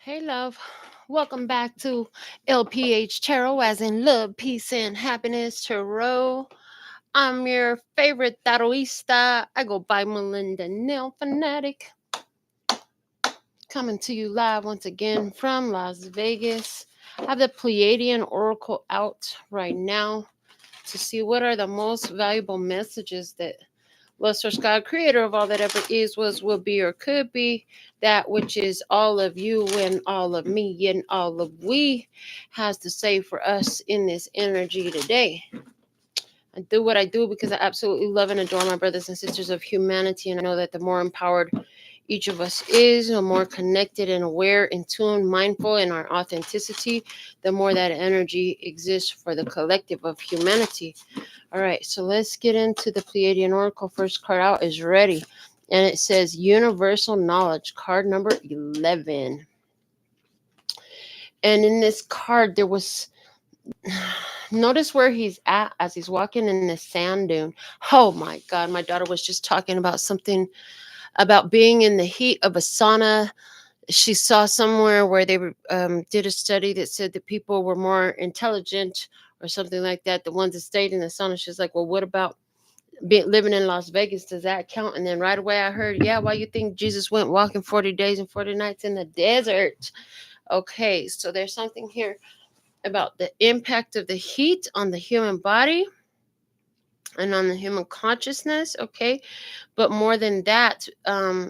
Hey, love. Welcome back to LPHtarot, as in love, peace, and happiness tarot. I'm your favorite taroista. I go by Melinda NailFanatic. Coming to you live once again from Las Vegas. I have the Pleiadian Oracle out right now to see what are the most valuable messages that Lord Source God, creator of all that ever is, was, will be, or could be, that which is all of you and all of me and all of we, has to say for us in this energy today. I do what I do because I absolutely love and adore my brothers and sisters of humanity, and I know that the more empowered each of us is, the more connected and aware, in tune, mindful in our authenticity, the more that energy exists for the collective of humanity. All right, so let's get into the Pleiadian Oracle. First card out is ready, and it says Universal Knowledge, card number 11. And in this card, there was, notice where he's at as he's walking in the sand dune. Oh my God, my daughter was just talking about something about being in the heat of a sauna. She saw somewhere where they did a study that said that people were more intelligent or something like that, the ones that stayed in the sauna. She's like, well, what about living in Las Vegas? Does that count? And then right away I heard, yeah, why you think Jesus went walking 40 days and 40 nights in the desert? Okay, so there's something here about the impact of the heat on the human body and on the human consciousness. Okay, but more than that,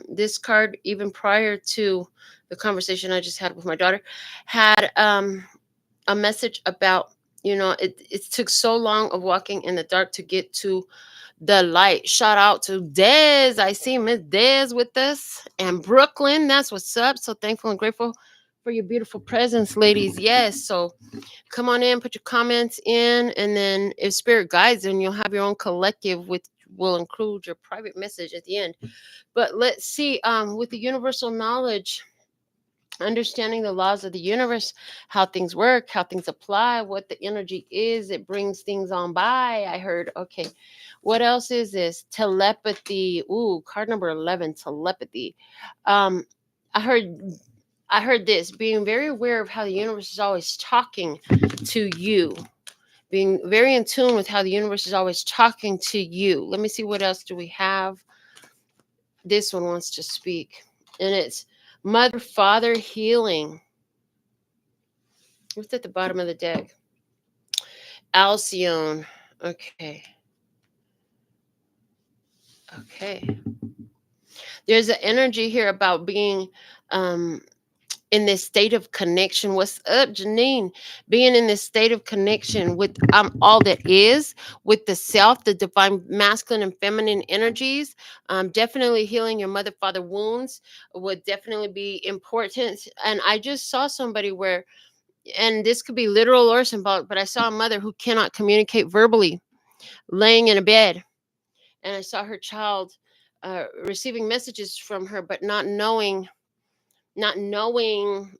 this card, even prior to the conversation I just had with my daughter, had a message about, it took so long of walking in the dark to get to the light. Shout out to Dez. I see Miss Dez with us, and Brooklyn. That's what's up. So thankful and grateful for your beautiful presence, ladies. Yes. So come on in, put your comments in, and then if spirit guides, then you'll have your own collective, with will include your private message at the end. But let's see, with the universal knowledge, understanding the laws of the universe, how things work, how things apply, what the energy is, it brings things on by. I heard, okay, what else is this? Telepathy. Ooh, card number 11, telepathy. um i heard I heard this, being very aware of how the universe is always talking to you, being very in tune with how the universe is always talking to you. Let me see, what else do we have? This one wants to speak, and it's mother father healing. What's at the bottom of the deck? Alcyone. Okay. Okay. There's an energy here about being um in this state of connection. What's up, Janine? Being in this state of connection with all that is, with the self, the divine masculine and feminine energies. Definitely healing your mother father wounds would definitely be important. And I just saw somebody where, and this could be literal or symbolic, but I saw a mother who cannot communicate verbally, laying in a bed, and I saw her child receiving messages from her, but not knowing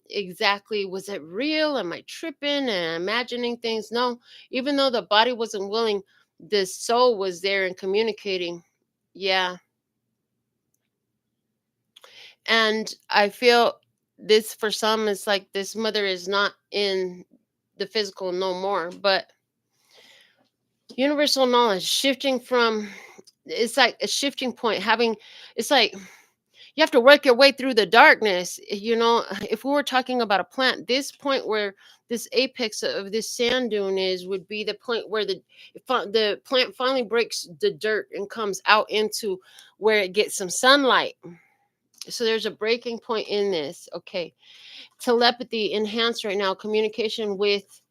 exactly, was it real? Am I tripping and imagining things? No, even though the body wasn't willing, the soul was there and communicating. Yeah. And I feel this, for some, is like this mother is not in the physical no more, but universal knowledge shifting from, it's like a shifting point, having, it's like you have to work your way through the darkness. If we were talking about a plant, this point where this apex of this sand dune is, would be the point where the plant finally breaks the dirt and comes out into where it gets some sunlight. So there's a breaking point in this. Okay, telepathy enhanced right now, communication with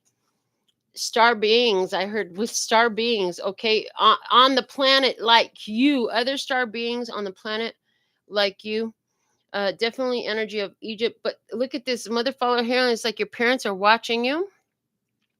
star beings. I heard with star beings. Okay, on the planet like you, other star beings on the planet like you. Definitely energy of Egypt. But look at this mother follower here, and it's like your parents are watching you,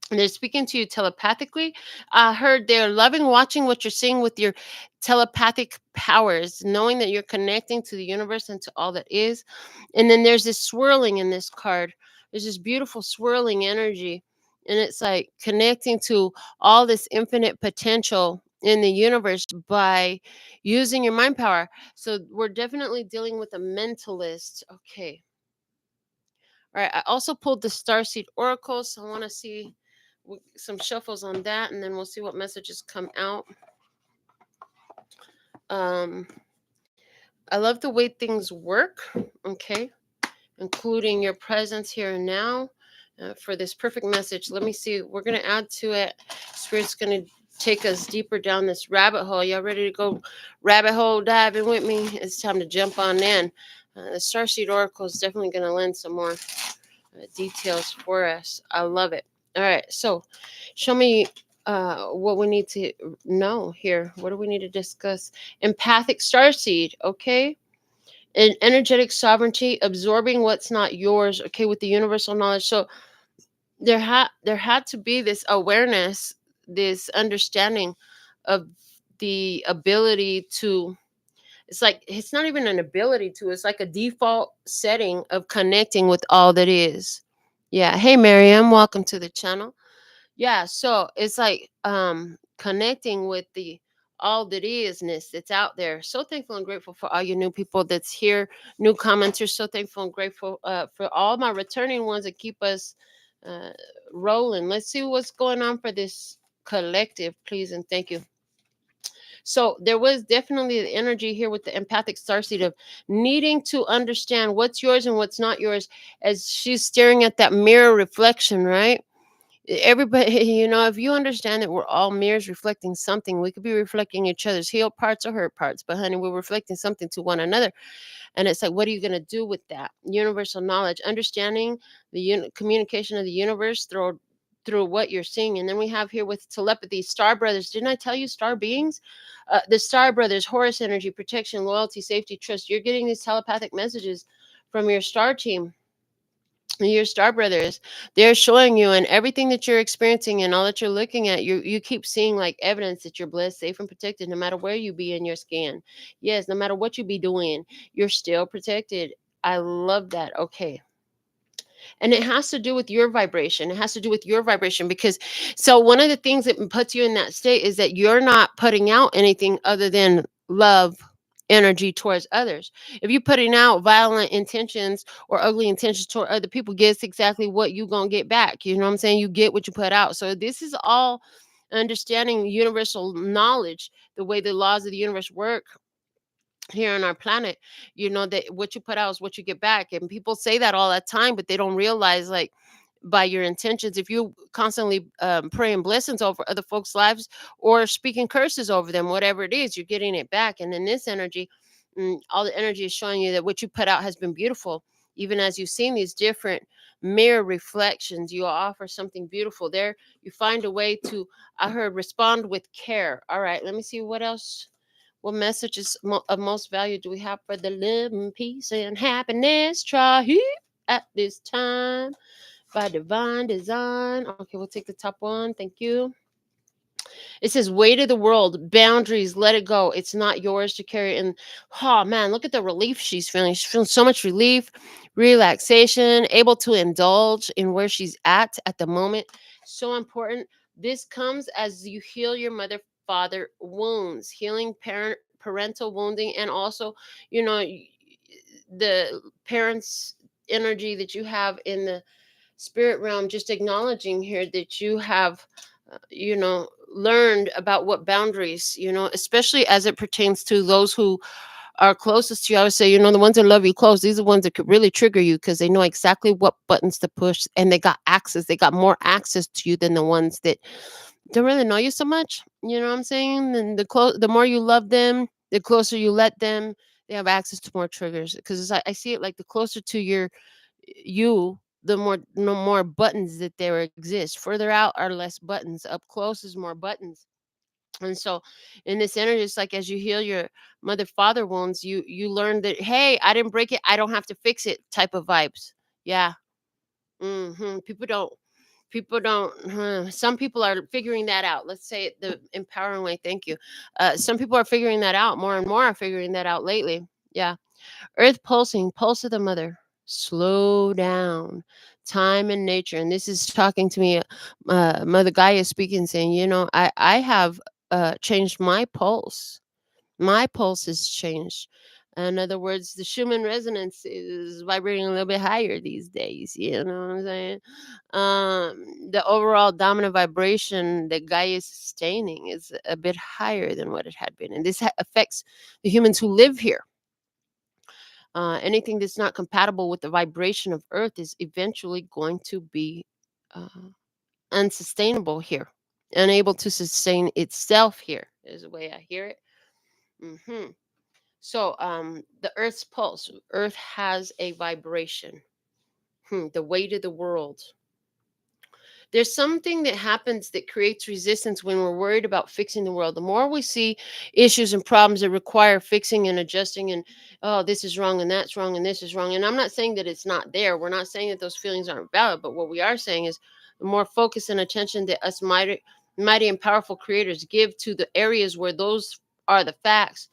and they're speaking to you telepathically. I heard they're loving watching what you're seeing with your telepathic powers, knowing that you're connecting to the universe and to all that is. And then there's this swirling in this card. There's this beautiful swirling energy, and it's like connecting to all this infinite potential in the universe by using your mind power. So we're definitely dealing with a mentalist. Okay. All right, I also pulled the Starseed Oracle, so I want to see some shuffles on that, and then we'll see what messages come out. I love the way things work, okay, including your presence here and now for this perfect message. Let me see. We're going to add to it. Spirit's going to take us deeper down this rabbit hole. Y'all ready to go rabbit hole diving with me? It's time to jump on in. The Starseed Oracle is definitely going to lend some more details for us. I love it. All right, so show me what we need to know here. What do we need to discuss? Empathic starseed, okay? And energetic sovereignty, absorbing what's not yours, okay, with the universal knowledge. So there had to be this awareness, this understanding of the ability to, it's like it's not even an ability to, it's like a default setting of connecting with all that is. Yeah. Hey Miriam, welcome to the channel. Yeah, so it's like connecting with the all that isness that's out there. So thankful and grateful for all you new people that's here, new commenters. So thankful and grateful for all my returning ones that keep us uh, rolling. Let's see what's going on for this collective, please, and thank you. So there was definitely the energy here with the empathic starseed of needing to understand what's yours and what's not yours as she's staring at that mirror reflection, right? Everybody, if you understand that we're all mirrors reflecting something, we could be reflecting each other's healed parts or hurt parts, but honey, we're reflecting something to one another. And it's like, what are you going to do with that universal knowledge, understanding the communication of the universe through what you're seeing? And then we have here with telepathy, star brothers. Didn't I tell you star beings? The star brothers, Horus energy, protection, loyalty, safety, trust. You're getting these telepathic messages from your star team, your star brothers. They're showing you, and everything that you're experiencing and all that you're looking at, you keep seeing like evidence that you're blessed, safe, and protected no matter where you be in your scan. Yes, no matter what you be doing, you're still protected. I love that. Okay. And it has to do with your vibration. It has to do with your vibration, because so one of the things that puts you in that state is that you're not putting out anything other than love energy towards others. If you're putting out violent intentions or ugly intentions toward other people, guess exactly what you gonna get back. You know what I'm saying? You get what you put out. So this is all understanding universal knowledge, the way the laws of the universe work here on our planet. That what you put out is what you get back, and people say that all the time, but they don't realize, like, by your intentions, if you constantly praying blessings over other folks lives or speaking curses over them, whatever it is, you're getting it back. And in this energy, all the energy is showing you that what you put out has been beautiful. Even as you've seen these different mirror reflections, you offer something beautiful there. You find a way to, I heard, respond with care. All right, let me see what else. What messages of most value do we have for the love and peace and happiness? Try here at this time by divine design. Okay, we'll take the top one. Thank you. It says, weight of the world, boundaries, let it go. It's not yours to carry. And oh man, look at the relief she's feeling. She's feeling so much relief, relaxation, able to indulge in where she's at the moment. So important. This comes as you heal your mother father wounds, healing parental wounding, and also, you know, the parents' energy that you have in the spirit realm, just acknowledging here that you have learned about what boundaries, especially as it pertains to those who are closest to you. I would say, the ones that love you close, these are the ones that could really trigger you, because they know exactly what buttons to push, and they got more access to you than the ones that don't really know you so much. You know what I'm saying? And the more you love them, the closer you let them, they have access to more triggers. Because I see it like the closer to you, the more, no more buttons that there exist. Further out are less buttons. Up close is more buttons. And so in this energy, it's like as you heal your mother father wounds, you learn that, hey, I didn't break it, I don't have to fix it type of vibes. Yeah. People don't some people are figuring that out. Let's say it the empowering way. Thank you. Some people are figuring that out. More and more are figuring that out lately. Yeah. Earth pulsing, pulse of the mother. Slow down. Time and nature. And this is talking to me. Mother Gaia speaking, saying, I have changed my pulse. My pulse has changed. In other words, the Schumann resonance is vibrating a little bit higher these days. You know what I'm saying? The overall dominant vibration that Gaia is sustaining is a bit higher than what it had been. And this affects the humans who live here. Anything that's not compatible with the vibration of Earth is eventually going to be uh, unsustainable here, unable to sustain itself here, is the way I hear it. So, the Earth's pulse, Earth has a vibration. The weight of the world. There's something that happens that creates resistance when we're worried about fixing the world. The more we see issues and problems that require fixing and adjusting, and oh, this is wrong and that's wrong and this is wrong. And I'm not saying that it's not there. We're not saying that those feelings aren't valid. But what we are saying is the more focus and attention that us mighty and powerful creators give to the areas where those are the facts,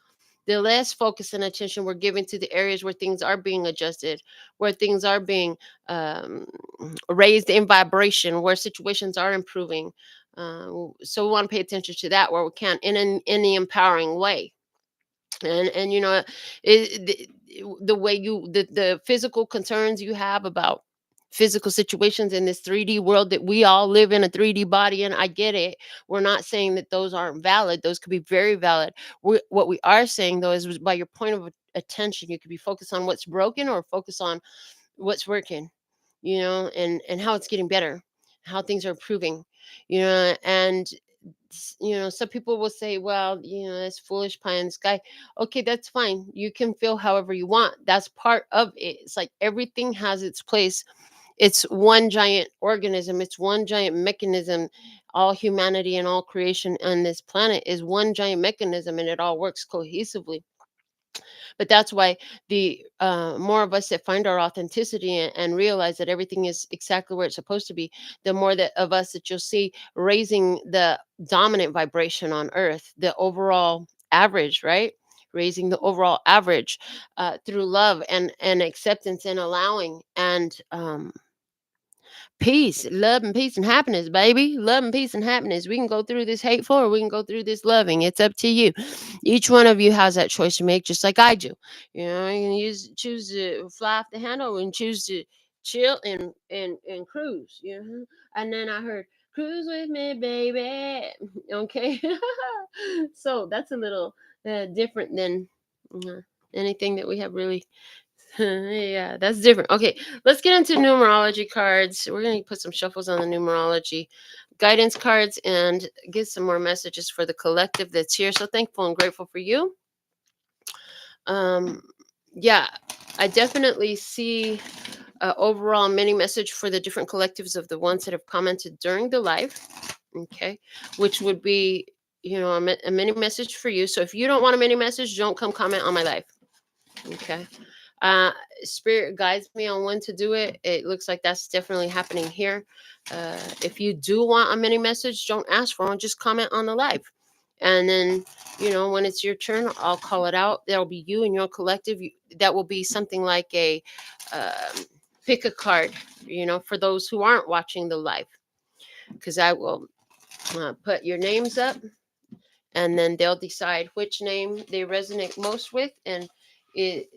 the less focus and attention we're giving to the areas where things are being adjusted, where things are being um, raised in vibration, where situations are improving. So we want to pay attention to that where we can in the empowering way. And you know, the way the physical concerns you have about physical situations in this 3D world that we all live in a 3D body, and I get it. We're not saying that those aren't valid. Those could be very valid. What we are saying though is by your point of attention, you could be focused on what's broken or focus on what's working, you know, and how it's getting better, how things are improving, you know. And you know, some people will say, well, you know, that's foolish pie in the sky. Okay, that's fine. You can feel however you want. That's part of it. It's like everything has its place. It's one giant organism, it's one giant mechanism. All humanity and all creation on this planet is one giant mechanism, and it all works cohesively. But that's why the more of us that find our authenticity and realize that everything is exactly where it's supposed to be, the more that of us that you'll see raising the dominant vibration on Earth, the overall average, right? Raising the overall average through love and acceptance and allowing and peace, love, and peace and happiness, baby. Love and peace and happiness. We can go through this hateful or we can go through this loving. It's up to you. Each one of you has that choice to make, just like I do. You know, you can choose to fly off the handle and choose to chill and cruise. You know, and then I heard cruise with me, baby. Okay, so that's a little different than uh, anything that we have really yeah, that's different. Okay, let's get into numerology cards. We're going to put some shuffles on the numerology guidance cards and get some more messages for the collective that's here. So thankful and grateful for you. Um, yeah, I definitely see overall mini message for the different collectives of the ones that have commented during the live. Okay, which would be, you know, a mini message for you. So if you don't want a mini message, don't come comment on my live. Okay. Uh, Spirit guides me on when to do it. It looks like that's definitely happening here. If you do want a mini message, don't ask for one. Just comment on the live. And then, you know, when it's your turn, I'll call it out. There'll be you and your collective. That will be something like a pick a card, you know, for those who aren't watching the live. Because I will put your names up and then they'll decide which name they resonate most with and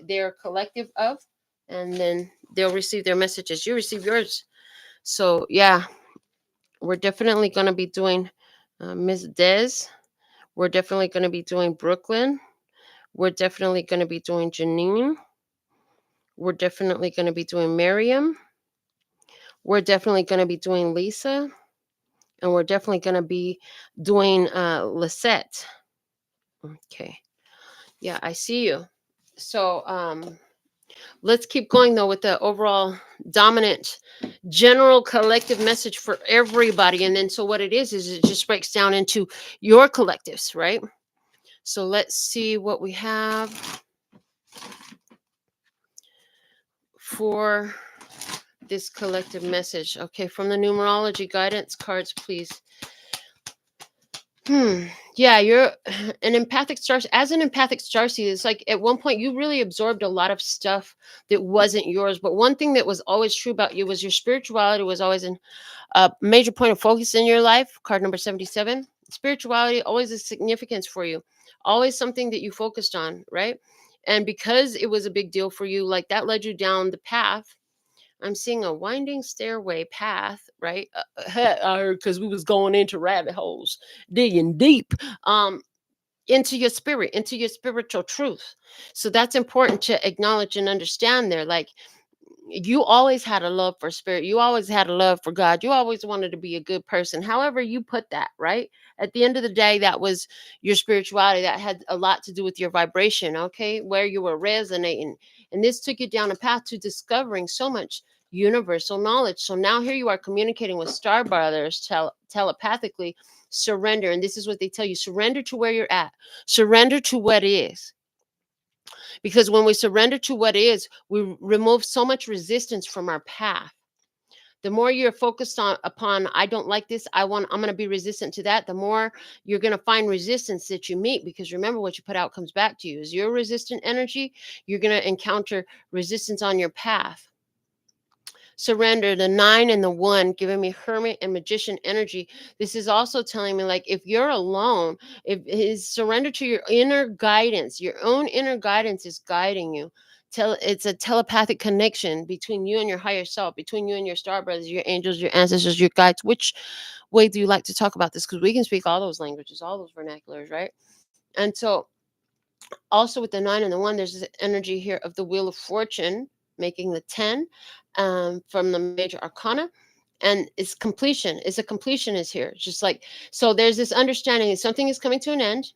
they're collective of, and then they'll receive their messages. You receive yours. So yeah, we're definitely going to be doing Miss Des. We're definitely going to be doing Brooklyn. We're definitely going to be doing Janine. We're definitely going to be doing Miriam. We're definitely going to be doing Lisa. And we're definitely going to be doing Lisette. Okay. Yeah, I see you. So let's keep going though with the overall dominant general collective message for everybody. And then so what it is it just breaks down into your collectives, right? So let's see what we have for this collective message. Okay, from the numerology guidance cards, please. Yeah, you're an empathic star. As an empathic starseed, it's like at one point you really absorbed a lot of stuff that wasn't yours. But one thing that was always true about you was your spirituality was always a major point of focus in your life. Card number 77. Spirituality always a significance for you. Always something that you focused on, right? And because it was a big deal for you, like that led you down the path. I'm seeing a winding stairway path, right? Because we was going into rabbit holes, digging deep. Into your spirit, into your spiritual truth. So that's important to acknowledge and understand there. Like, you always had a love for spirit. You always had a love for God. You always wanted to be a good person. However, you put that, right? At the end of the day, that was your spirituality. That had a lot to do with your vibration, okay? Where you were resonating. And this took you down a path to discovering so much universal knowledge. So now here you are communicating with star brothers telepathically. Surrender. And this is what they tell you: surrender to where you're at, surrender to what is. Because when we surrender to what is, we remove so much resistance from our path. The more you're focused on upon, I don't like this, I'm going to be resistant to that, the more you're going to find resistance that you meet. Because remember, what you put out comes back to you. Is your resistant energy, you're going to encounter resistance on your path. Surrender, the 9 and the 1, giving me hermit and magician energy. This is also telling me, like, if you're alone, if is surrender to your inner guidance. Your own inner guidance is guiding you. It's a telepathic connection between you and your higher self, between you and your star brothers, your angels, your ancestors, your guides. Which way do you like to talk about this? Because we can speak all those languages, all those vernaculars, right? And so also with the 9 and the 1, there's this energy here of the wheel of fortune, making the 10 from the major arcana. And it's completion. It's a completion is here. It's just like, so there's this understanding that something is coming to an end,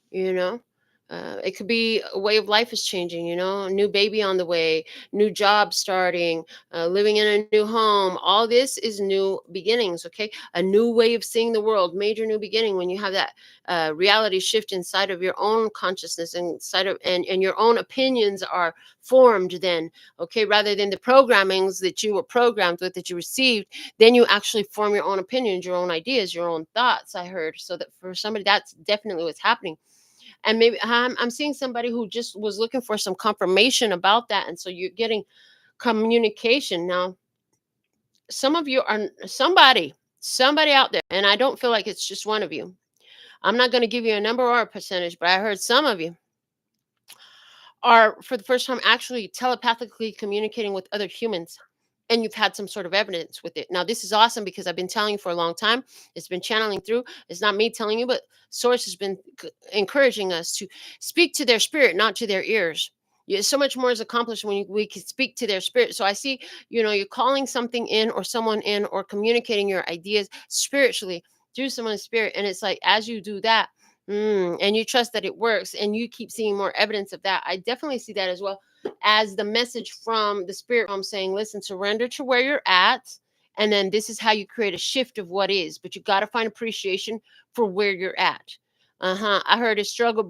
you know. It could be a way of life is changing, a new baby on the way, new job starting, living in a new home. All this is new beginnings, okay? A new way of seeing the world, major new beginning. When you have that reality shift inside of your own consciousness, inside of, and your own opinions are formed then, okay? Rather than the programmings that you were programmed with, that you received, then you actually form your own opinions, your own ideas, your own thoughts, I heard. So that for somebody, that's definitely what's happening. And maybe I'm seeing somebody who just was looking for some confirmation about that. And so you're getting communication. Now, some of you are somebody out there, and I don't feel like it's just one of you. I'm not going to give you a number or a percentage, but I heard some of you are for the first time actually telepathically communicating with other humans, and you've had some sort of evidence with it. Now, this is awesome because I've been telling you for a long time. It's been channeling through. It's not me telling you, but source has been encouraging us to speak to their spirit, not to their ears. Yeah, so much more is accomplished when we can speak to their spirit. So I see, you're calling something in or someone in, or communicating your ideas spiritually through someone's spirit. And it's like, as you do that, and you trust that it works, and you keep seeing more evidence of that. I definitely see that as well as the message from the spirit realm saying, listen, surrender to where you're at. And then this is how you create a shift of what is. But you got to find appreciation for where you're at. I heard a struggle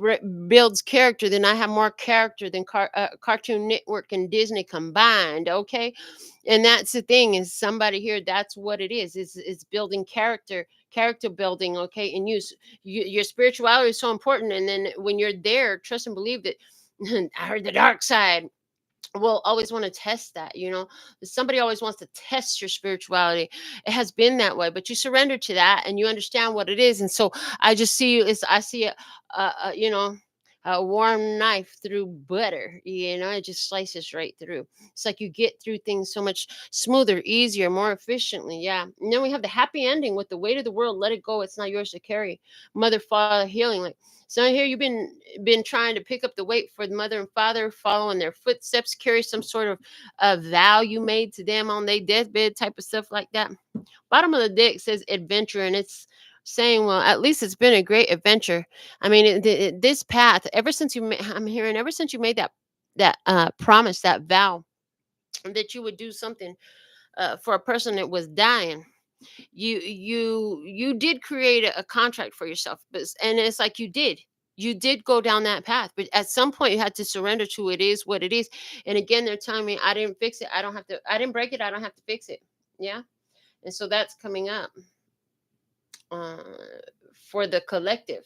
builds character. Then I have more character than Cartoon Network and Disney combined. Okay. And that's the thing, is somebody here, that's what it is. It's building character building. Okay. And your spirituality is so important. And then when you're there, trust and believe that I heard the dark side will always want to test that. Somebody always wants to test your spirituality. It has been that way, but you surrender to that and you understand what it is. And so I just see you, I see a warm knife through butter. It just slices right through. It's like you get through things so much smoother, easier, more efficiently. Yeah. And then we have the happy ending with the weight of the world, let it go, it's not yours to carry. Mother, father, healing. Like, so here you've been trying to pick up the weight for the mother and father, following their footsteps, carry some sort of vow you made to them on their deathbed, type of stuff like that. Bottom of the deck says adventure, and it's saying, well, at least it's been a great adventure. I mean, this path, ever since I'm hearing, ever since you made that promise, that vow, that you would do something for a person that was dying. You did create a contract for yourself, and it's like you did go down that path, but at some point you had to surrender to it is what it is. And again, they're telling me, I didn't fix it, I didn't break it, I don't have to fix it. Yeah. And so that's coming up uh, for the collective,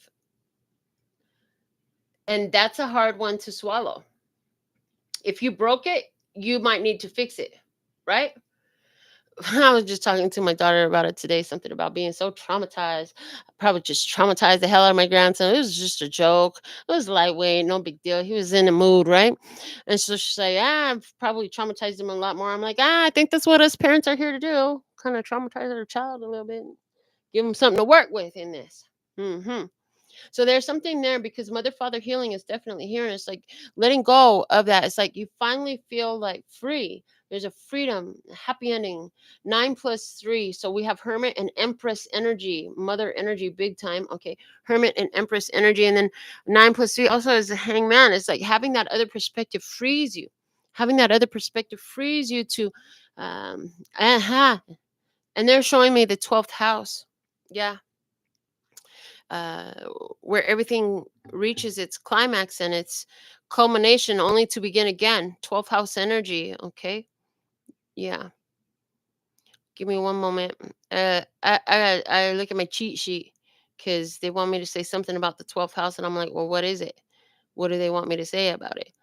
and that's a hard one to swallow. If you broke it, you might need to fix it, right? I was just talking to my daughter about it today, something about being so traumatized. I probably just traumatized the hell out of my grandson. It was just a joke. It was lightweight, no big deal. He was in the mood, right? And so she's like, I've probably traumatized him a lot more. I'm like, I think that's what us parents are here to do. Kind of traumatize our child a little bit. Give them something to work with in this. Hmm. So there's something there because mother father healing is definitely here. And it's like letting go of that. It's like you finally feel like free. There's a freedom, a happy ending. 9 plus 3. So we have Hermit and Empress energy, mother energy, big time. Okay. Hermit and Empress energy. And then 9 plus 3 also is a hangman. It's like having that other perspective frees you. Having that other perspective frees you to uh-huh. And they're showing me the 12th house. Yeah, uh, where everything reaches its climax and its culmination only to begin again. 12th house energy. Okay. Yeah. Give me one moment. I look at my cheat sheet because they want me to say something about the 12th house. And I'm like, well, what is it? What do they want me to say about it?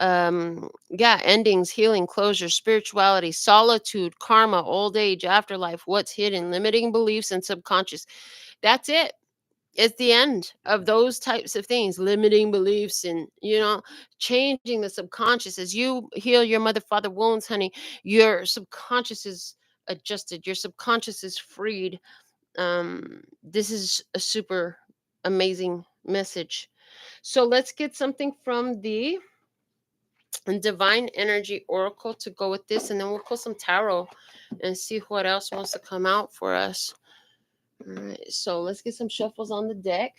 Yeah, endings, healing, closure, spirituality, solitude, karma, old age, afterlife, what's hidden, limiting beliefs, and subconscious. That's it. It's the end of those types of things, limiting beliefs and, changing the subconscious. As you heal your mother father wounds, honey, your subconscious is adjusted, your subconscious is freed. This is a super amazing message. So let's get something from the divine energy oracle to go with this, and then we'll pull some tarot and see what else wants to come out for us. All right, so let's get some shuffles on the deck.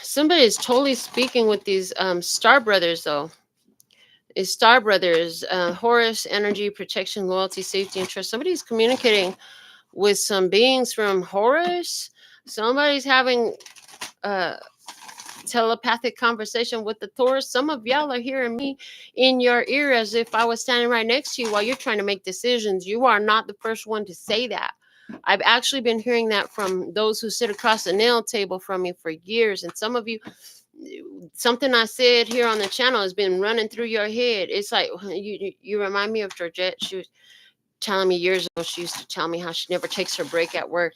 Somebody is totally speaking with these star brothers, though. Is star brothers, Horus, energy, protection, loyalty, safety, and trust. Somebody's communicating with some beings from Horus. Somebody's having a telepathic conversation with the Taurus. Some of y'all are hearing me in your ear as if I was standing right next to you while you're trying to make decisions. You are not the first one to say that. I've actually been hearing that from those who sit across the nail table from me for years. And some of you, something I said here on the channel has been running through your head. It's like you remind me of Georgette. She was telling me years ago, she used to tell me how she never takes her break at work.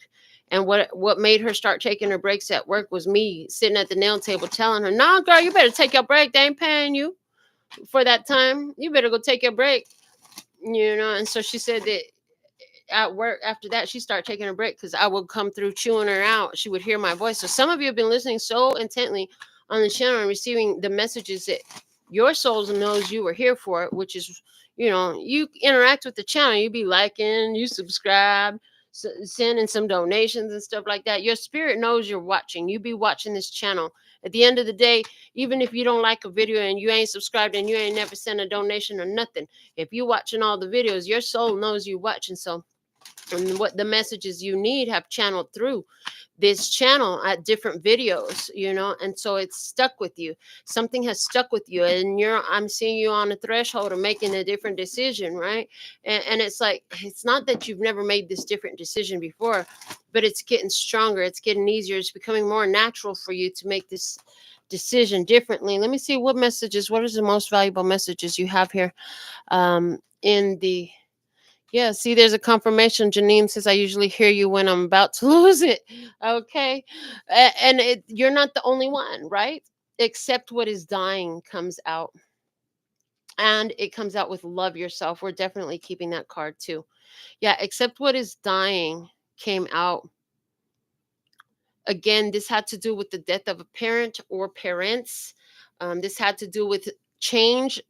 And what made her start taking her breaks at work was me sitting at the nail table telling her, "No, girl, you better take your break. They ain't paying you for that time. You better go take your break." And so she said that at work after that she started taking a break because I would come through chewing her out. She would hear my voice. So some of you have been listening so intently on the channel and receiving the messages that your souls knows you were here for it, which is, you interact with the channel, you be liking, you subscribe, sending some donations and stuff like that. Your spirit knows you're watching. You be watching this channel. At the end of the day, even if you don't like a video and you ain't subscribed and you ain't never sent a donation or nothing, if you watching all the videos, your soul knows you watching. So and what the messages you need have channeled through this channel at different videos, and so it's stuck with you. Something has stuck with you, and I'm seeing you on a threshold of making a different decision, right? And it's like, it's not that you've never made this different decision before, but it's getting stronger, it's getting easier, it's becoming more natural for you to make this decision differently. Let me see what is the most valuable messages you have here in the yeah, see, there's a confirmation. Janine says, I usually hear you when I'm about to lose it. Okay. And you're not the only one, right? Accept what is dying comes out. And it comes out with love yourself. We're definitely keeping that card too. Yeah, accept what is dying came out. Again, this had to do with the death of a parent or parents. This had to do with change.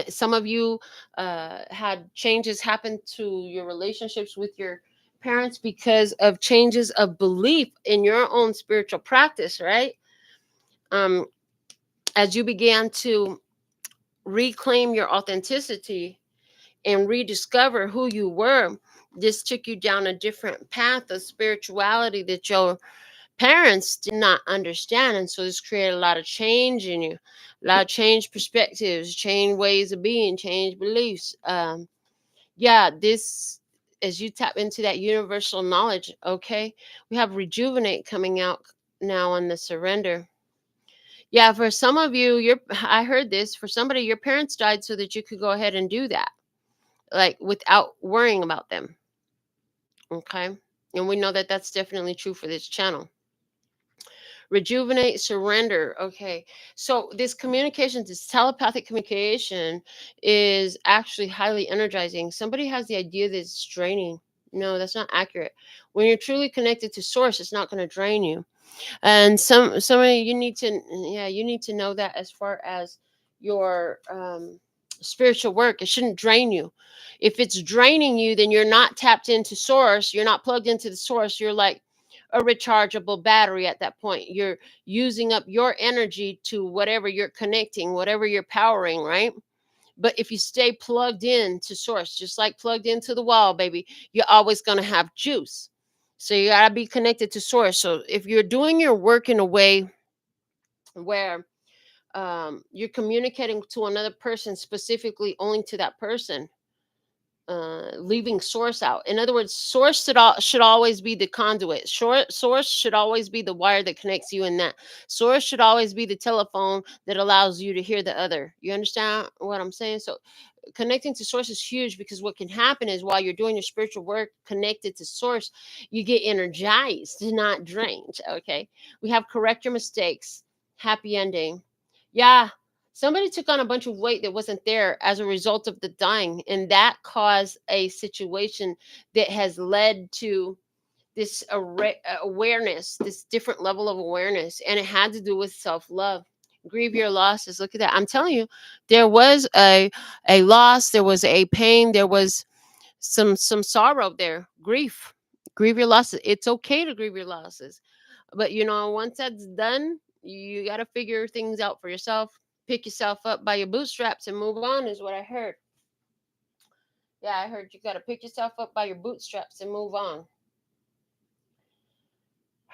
Some of you had changes happen to your relationships with your parents because of changes of belief in your own spiritual practice, right? Um, as you began to reclaim your authenticity and rediscover who you were, this took you down a different path of spirituality that your parents did not understand. And so this created a lot of change in you, a lot of change perspectives, change ways of being, change beliefs. Yeah, this, as you tap into that universal knowledge, okay, we have rejuvenate coming out now on the surrender. Yeah, for some of you, I heard this, for somebody, your parents died so that you could go ahead and do that. like without worrying about them. Okay. And we know that that's definitely true for this channel. Rejuvenate, surrender. Okay. So this communication, this telepathic communication is actually highly energizing. Somebody has the idea that it's draining. No, that's not accurate. When you're truly connected to source, it's not going to drain you. And some of you need to, yeah, you need to know that as far as your spiritual work, it shouldn't drain you. If it's draining you, then you're not tapped into source, you're not plugged into the source, you're like a rechargeable battery at that point. You're using up your energy to whatever you're connecting, whatever you're powering, right? But if you stay plugged in to source, just like plugged into the wall, baby, you're always going to have juice. So you got to be connected to source. So if you're doing your work in a way where you're communicating to another person, specifically only to that person, leaving source out. In other words, source should always be the conduit. Source should always be the wire that connects you and that. Source should always be the telephone that allows you to hear the other. You understand what I'm saying? So connecting to source is huge, because what can happen is while you're doing your spiritual work connected to source, you get energized, not drained. Okay. We have correct your mistakes. Happy ending. Yeah, somebody took on a bunch of weight that wasn't there as a result of the dying, and that caused a situation that has led to this awareness, this different level of awareness, and it had to do with self-love. Grieve your losses. Look at that. I'm telling you, there was a loss, there was a pain, there was some sorrow there. Grieve your losses. It's okay to grieve your losses, but once that's done, you got to figure things out for yourself. Pick yourself up by your bootstraps and move on, is what I heard. Yeah, I heard you got to pick yourself up by your bootstraps and move on.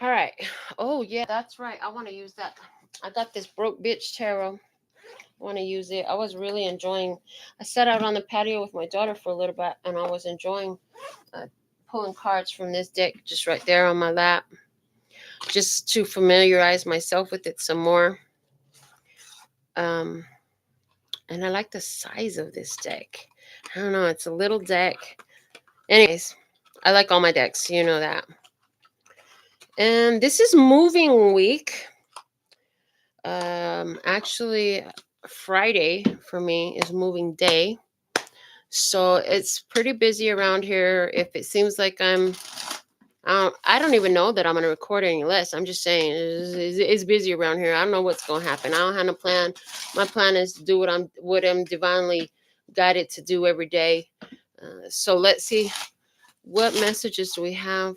All right. Oh, yeah, that's right. I want to use that. I got this broke bitch tarot. I want to use it. I was really enjoying. I sat out on the patio with my daughter for a little bit, and I was enjoying uh, pulling cards from this deck just right there on my lap, just to familiarize myself with it some more. And I like the size of this deck. I don't know. It's a little deck. Anyways, I like all my decks. You know that. And this is moving week. Actually, Friday for me is moving day. So it's pretty busy around here. If it seems like I don't even know that I'm going to record any less. I'm just saying it's busy around here. I don't know what's going to happen. I don't have a plan. My plan is to do what I'm divinely guided to do every day. So let's see, what messages do we have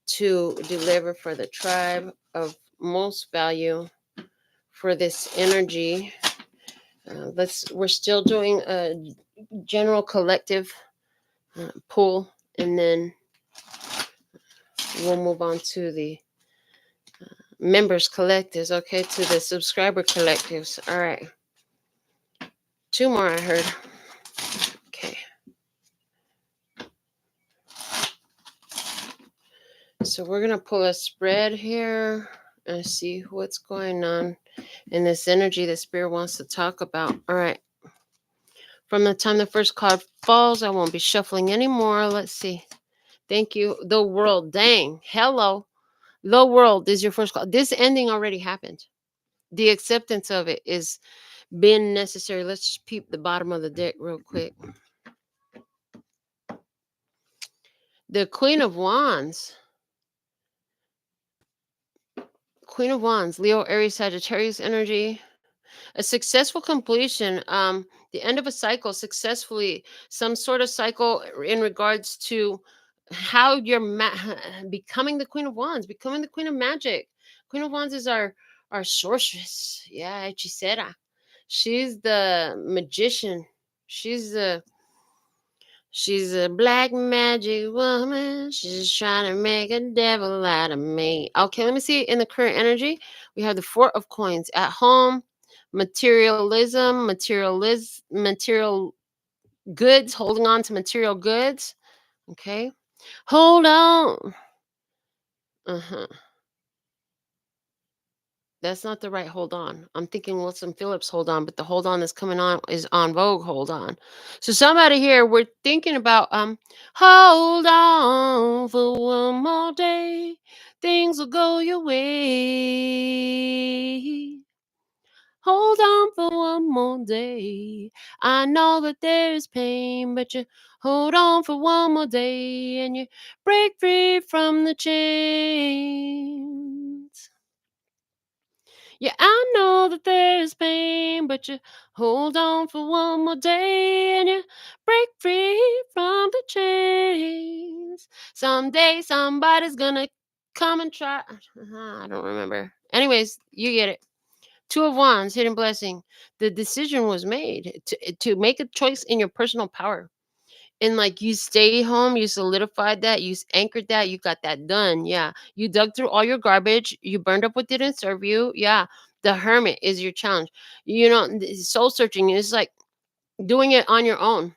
to deliver for the tribe of most value for this energy. We're still doing a general collective pull, and then we'll move on to the members collectives. Okay, to the subscriber collectives. All right, 2 more I heard. Okay, so we're gonna pull a spread here and see what's going on in this energy that Spirit wants to talk about. All right, from the time the first card falls, I won't be shuffling anymore. Let's see. Thank you. The world. Dang. Hello. The world is your first call. This ending already happened. The acceptance of it is been necessary. Let's just peep the bottom of the deck real quick. The Queen of Wands. Queen of Wands. Leo, Aries, Sagittarius energy. A successful completion. The end of a cycle successfully. Some sort of cycle in regards to how you're becoming the Queen of Wands, becoming the Queen of Magic. Queen of Wands is our sorceress. Yeah, hechicera. She's the magician. She's a black magic woman. She's trying to make a devil out of me. Okay, let me see in the current energy. We have the Four of Coins at home, materialism, material goods, holding on to material goods. Okay. Hold on. Uh-huh. That's not the right hold on. I'm thinking Wilson Phillips hold on, but the hold on that's coming on is on Vogue hold on. So somebody here, we're thinking about hold on for one more day. Things will go your way. Hold on for one more day. I know that there's pain, but you hold on for one more day and you break free from the chains. Yeah, I know that there's pain, but you hold on for one more day and you break free from the chains. Someday somebody's gonna come and try. I don't remember. Anyways, you get it. Two of Wands, hidden blessing. The decision was made to make a choice in your personal power. And like you stay home, you solidified that, anchored that, you got that done. Yeah. You dug through all your garbage, you burned up what didn't serve you. Yeah. The hermit is your challenge. Soul searching is like doing it on your own.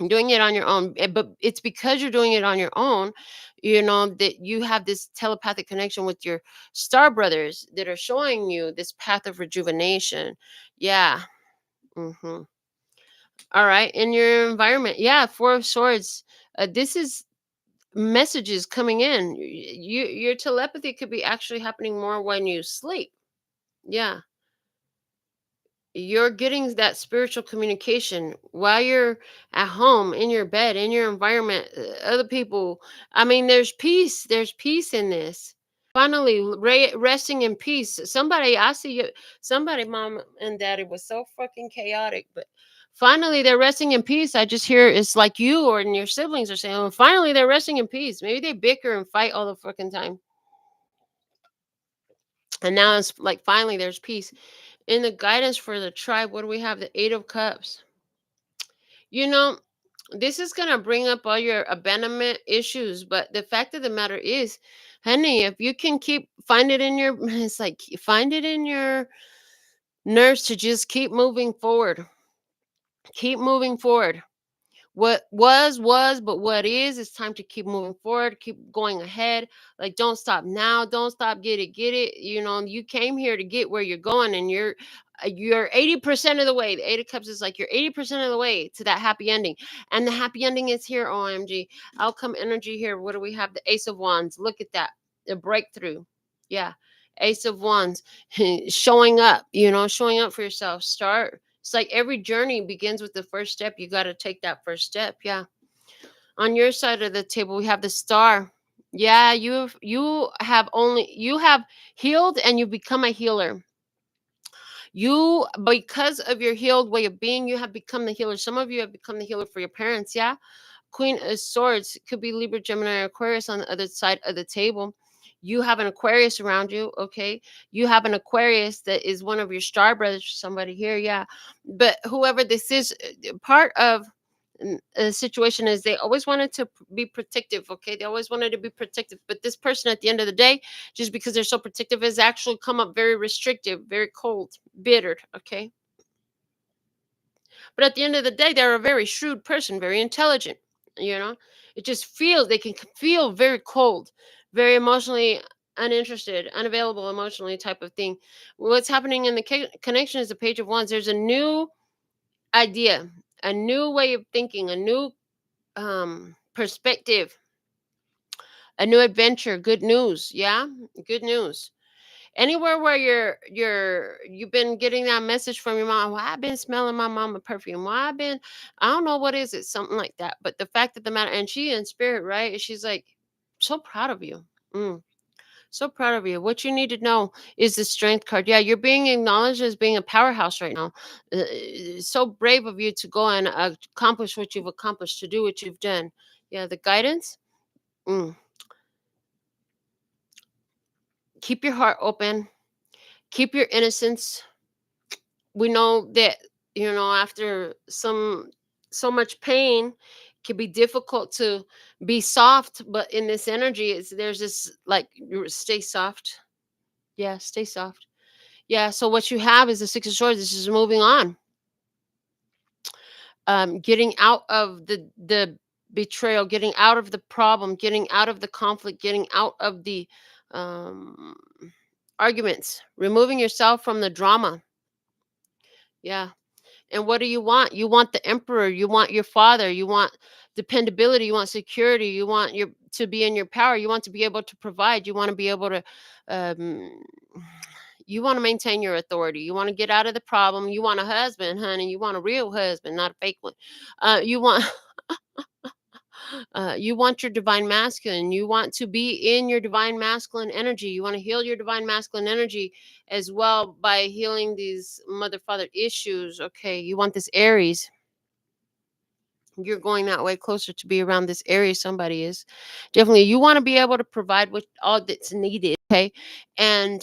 Doing it on your own. But it's because you're doing it on your own, that you have this telepathic connection with your star brothers that are showing you this path of rejuvenation. Yeah. hmm All right. In your environment. Yeah. Four of Swords. This is messages coming in. Your telepathy could be actually happening more when you sleep. Yeah. You're getting that spiritual communication while you're at home, in your bed, in your environment, other people. I mean, there's peace in this. Finally, resting in peace. Somebody, I see you. Somebody, mom and daddy was so fucking chaotic, but finally they're resting in peace. I just hear it's like you or and your siblings are saying, oh, finally they're resting in peace. Maybe they bicker and fight all the fucking time, and now it's like finally there's peace. In the guidance for the tribe, what do we have? The Eight of Cups. You know, this is gonna bring up all your abandonment issues, but the fact of the matter is, honey, if you can find it in your, it's like find it in your nerves to just keep moving forward. Keep moving forward. What was, but what is, it's time to keep moving forward, keep going ahead. Like, don't stop now, don't stop, get it. You came here to get where you're going, and you're 80% of the way. The Eight of Cups is like you're 80% of the way to that happy ending, and the happy ending is here. OMG, outcome energy here. What do we have? The Ace of Wands. Look at that, the breakthrough. Yeah. Ace of Wands. Showing up, showing up for yourself. It's like every journey begins with the first step. You got to take that first step. Yeah. On your side of the table, we have the Star. Yeah, you have healed and you become a healer. You, because of your healed way of being, you have become the healer. Some of you have become the healer for your parents. Yeah. Queen of Swords could be Libra, Gemini, or Aquarius on the other side of the table. You have an Aquarius around you, okay? You have an Aquarius that is one of your star brothers, somebody here, yeah. But whoever this is, part of a situation is they always wanted to be protective, okay? They always wanted to be protective. But this person at the end of the day, just because they're so protective, has actually come up very restrictive, very cold, bittered, okay? But at the end of the day, they're a very shrewd person, very intelligent. You know, it just feels they can feel very cold, very emotionally uninterested, unavailable emotionally type of thing. What's happening in the connection is the Page of Wands. There's a new idea, a new way of thinking, a new perspective, a new adventure. Good news, yeah, good news. Anywhere where you've been getting that message from your mom, well, I've been smelling my mama perfume. Well, I don't know what is it, something like that. But the fact of the matter, and she in spirit, right? She's like, so proud of you. Mm, so proud of you. What you need to know is the strength card. Yeah, you're being acknowledged as being a powerhouse right now. So brave of you to go and accomplish what you've accomplished, to do what you've done. Yeah, the guidance. Mm, keep your heart open. Keep your innocence. We know that after so much pain, it can be difficult to be soft, but in this energy there's this like stay soft. Yeah, stay soft. Yeah, so what you have is the Six of Swords. This is moving on, getting out of the betrayal, getting out of the problem, getting out of the conflict, getting out of the um Arguments, removing yourself from the drama. Yeah. And what do you want? You want the emperor, you want your father, you want dependability, you want security, you want your to be in your power, you want to be able to provide, you want to be able to um you want to maintain your authority. You want to get out of the problem. You want a husband, honey. You want a real husband, not a fake one. You want you want your divine masculine. You want to be in your divine masculine energy. You want to heal your divine masculine energy as well by healing these mother father issues. Okay, you want this Aries. You're going that way closer to be around this area. Somebody is definitely, you want to be able to provide what all that's needed. Okay. And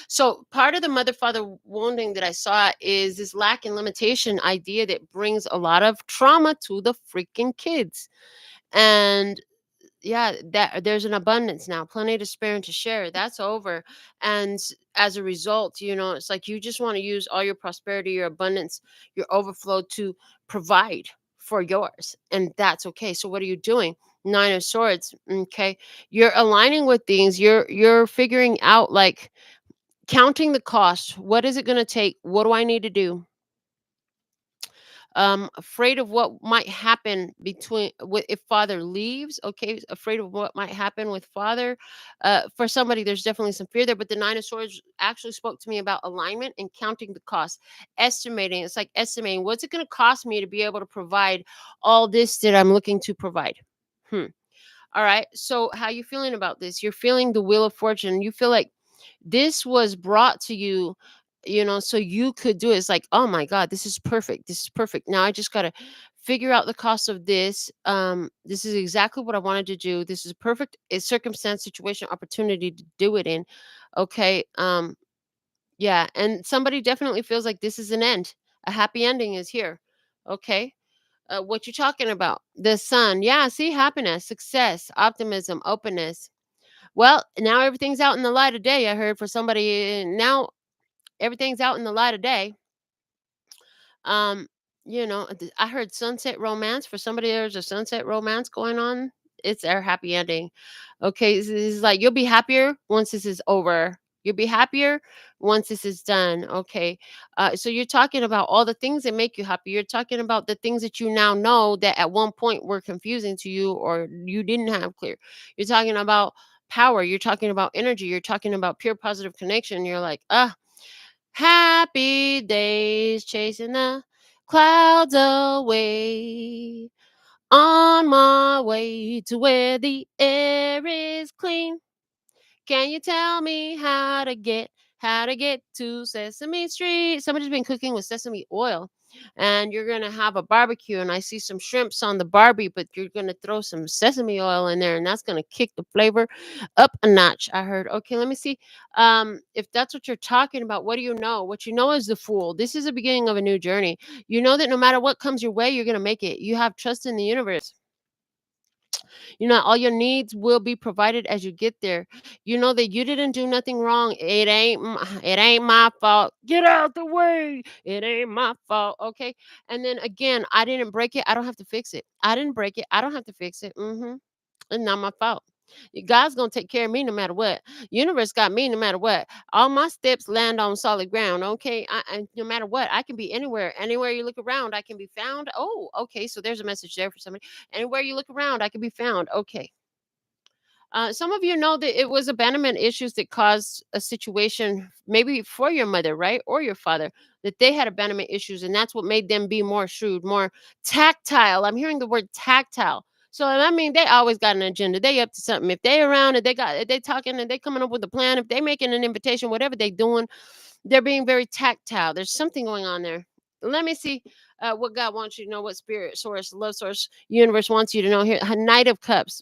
so part of the mother father wounding that I saw is this lack and limitation idea that brings a lot of trauma to the freaking kids. And yeah, that there's an abundance now, plenty to spare and to share. That's over. And as a result, it's like you just want to use all your prosperity, your abundance, your overflow to provide for yours. And that's okay. So what are you doing? Nine of Swords. Okay. You're aligning with things. You're figuring out, like, counting the cost. What is it going to take? What do I need to do? Afraid of what might happen between with if father leaves. Okay, afraid of what might happen with father. For somebody, there's definitely some fear there, but the Nine of Swords actually spoke to me about alignment and counting the cost, estimating. It's like estimating, what's it going to cost me to be able to provide all this that I'm looking to provide. Hmm. All right, so how you feeling about this? You're feeling the wheel of fortune. You feel like this was brought to you, so you could do it. It's like, oh my God, this is perfect. This is perfect. Now I just got to figure out the cost of this. This is exactly what I wanted to do. This is perfect a circumstance, situation, opportunity to do it in. Okay. Yeah. And somebody definitely feels like this is an end. A happy ending is here. Okay. What you talking about? The sun. Yeah. See, happiness, success, optimism, openness. Well, now everything's out in the light of day. I heard for somebody now everything's out in the light of day. Um, I heard sunset romance for somebody. There's a sunset romance going on. It's their happy ending. Okay, it's like you'll be happier once this is over. You'll be happier once this is done. Okay, so you're talking about all the things that make you happy. You're talking about the things that you now know that at one point were confusing to you or you didn't have clear. You're talking about power. You're talking about energy. You're talking about pure positive connection. You're like, happy days chasing the clouds away. On my way to where the air is clean. Can you tell me how to get to Sesame Street? Somebody's been cooking with sesame oil, and you're gonna have a barbecue. And I see some shrimps on the Barbie, but you're gonna throw some sesame oil in there, and that's gonna kick the flavor up a notch. I heard. Okay, let me see. If that's what you're talking about, what do you know? What you know is the Fool. This is the beginning of a new journey. You know that no matter what comes your way, you're gonna make it. You have trust in the universe. All your needs will be provided as you get there. You know that you didn't do nothing wrong. It ain't my fault. Get out the way. It ain't my fault. Okay. And then again, I didn't break it. I don't have to fix it. I didn't break it. I don't have to fix it. It's not my fault. God's gonna take care of me no matter what. Universe got me no matter what. All my steps land on solid ground. Okay, no matter what, I can be anywhere. Anywhere you look around, I can be found. Oh, okay. So there's a message there for somebody. Anywhere you look around, I can be found. Okay. Some of you know that it was abandonment issues that caused a situation, maybe for your mother, right? Or your father, that they had abandonment issues. And that's what made them be more shrewd, more tactile. I'm hearing the word tactile. So I mean, they always got an agenda. They up to something. If they around, if they talking and they coming up with a plan, if they making an invitation, whatever they doing, they're being very tactile. There's something going on there. Let me see what God wants you to know, what spirit source, love source, universe wants you to know here. Knight of Cups.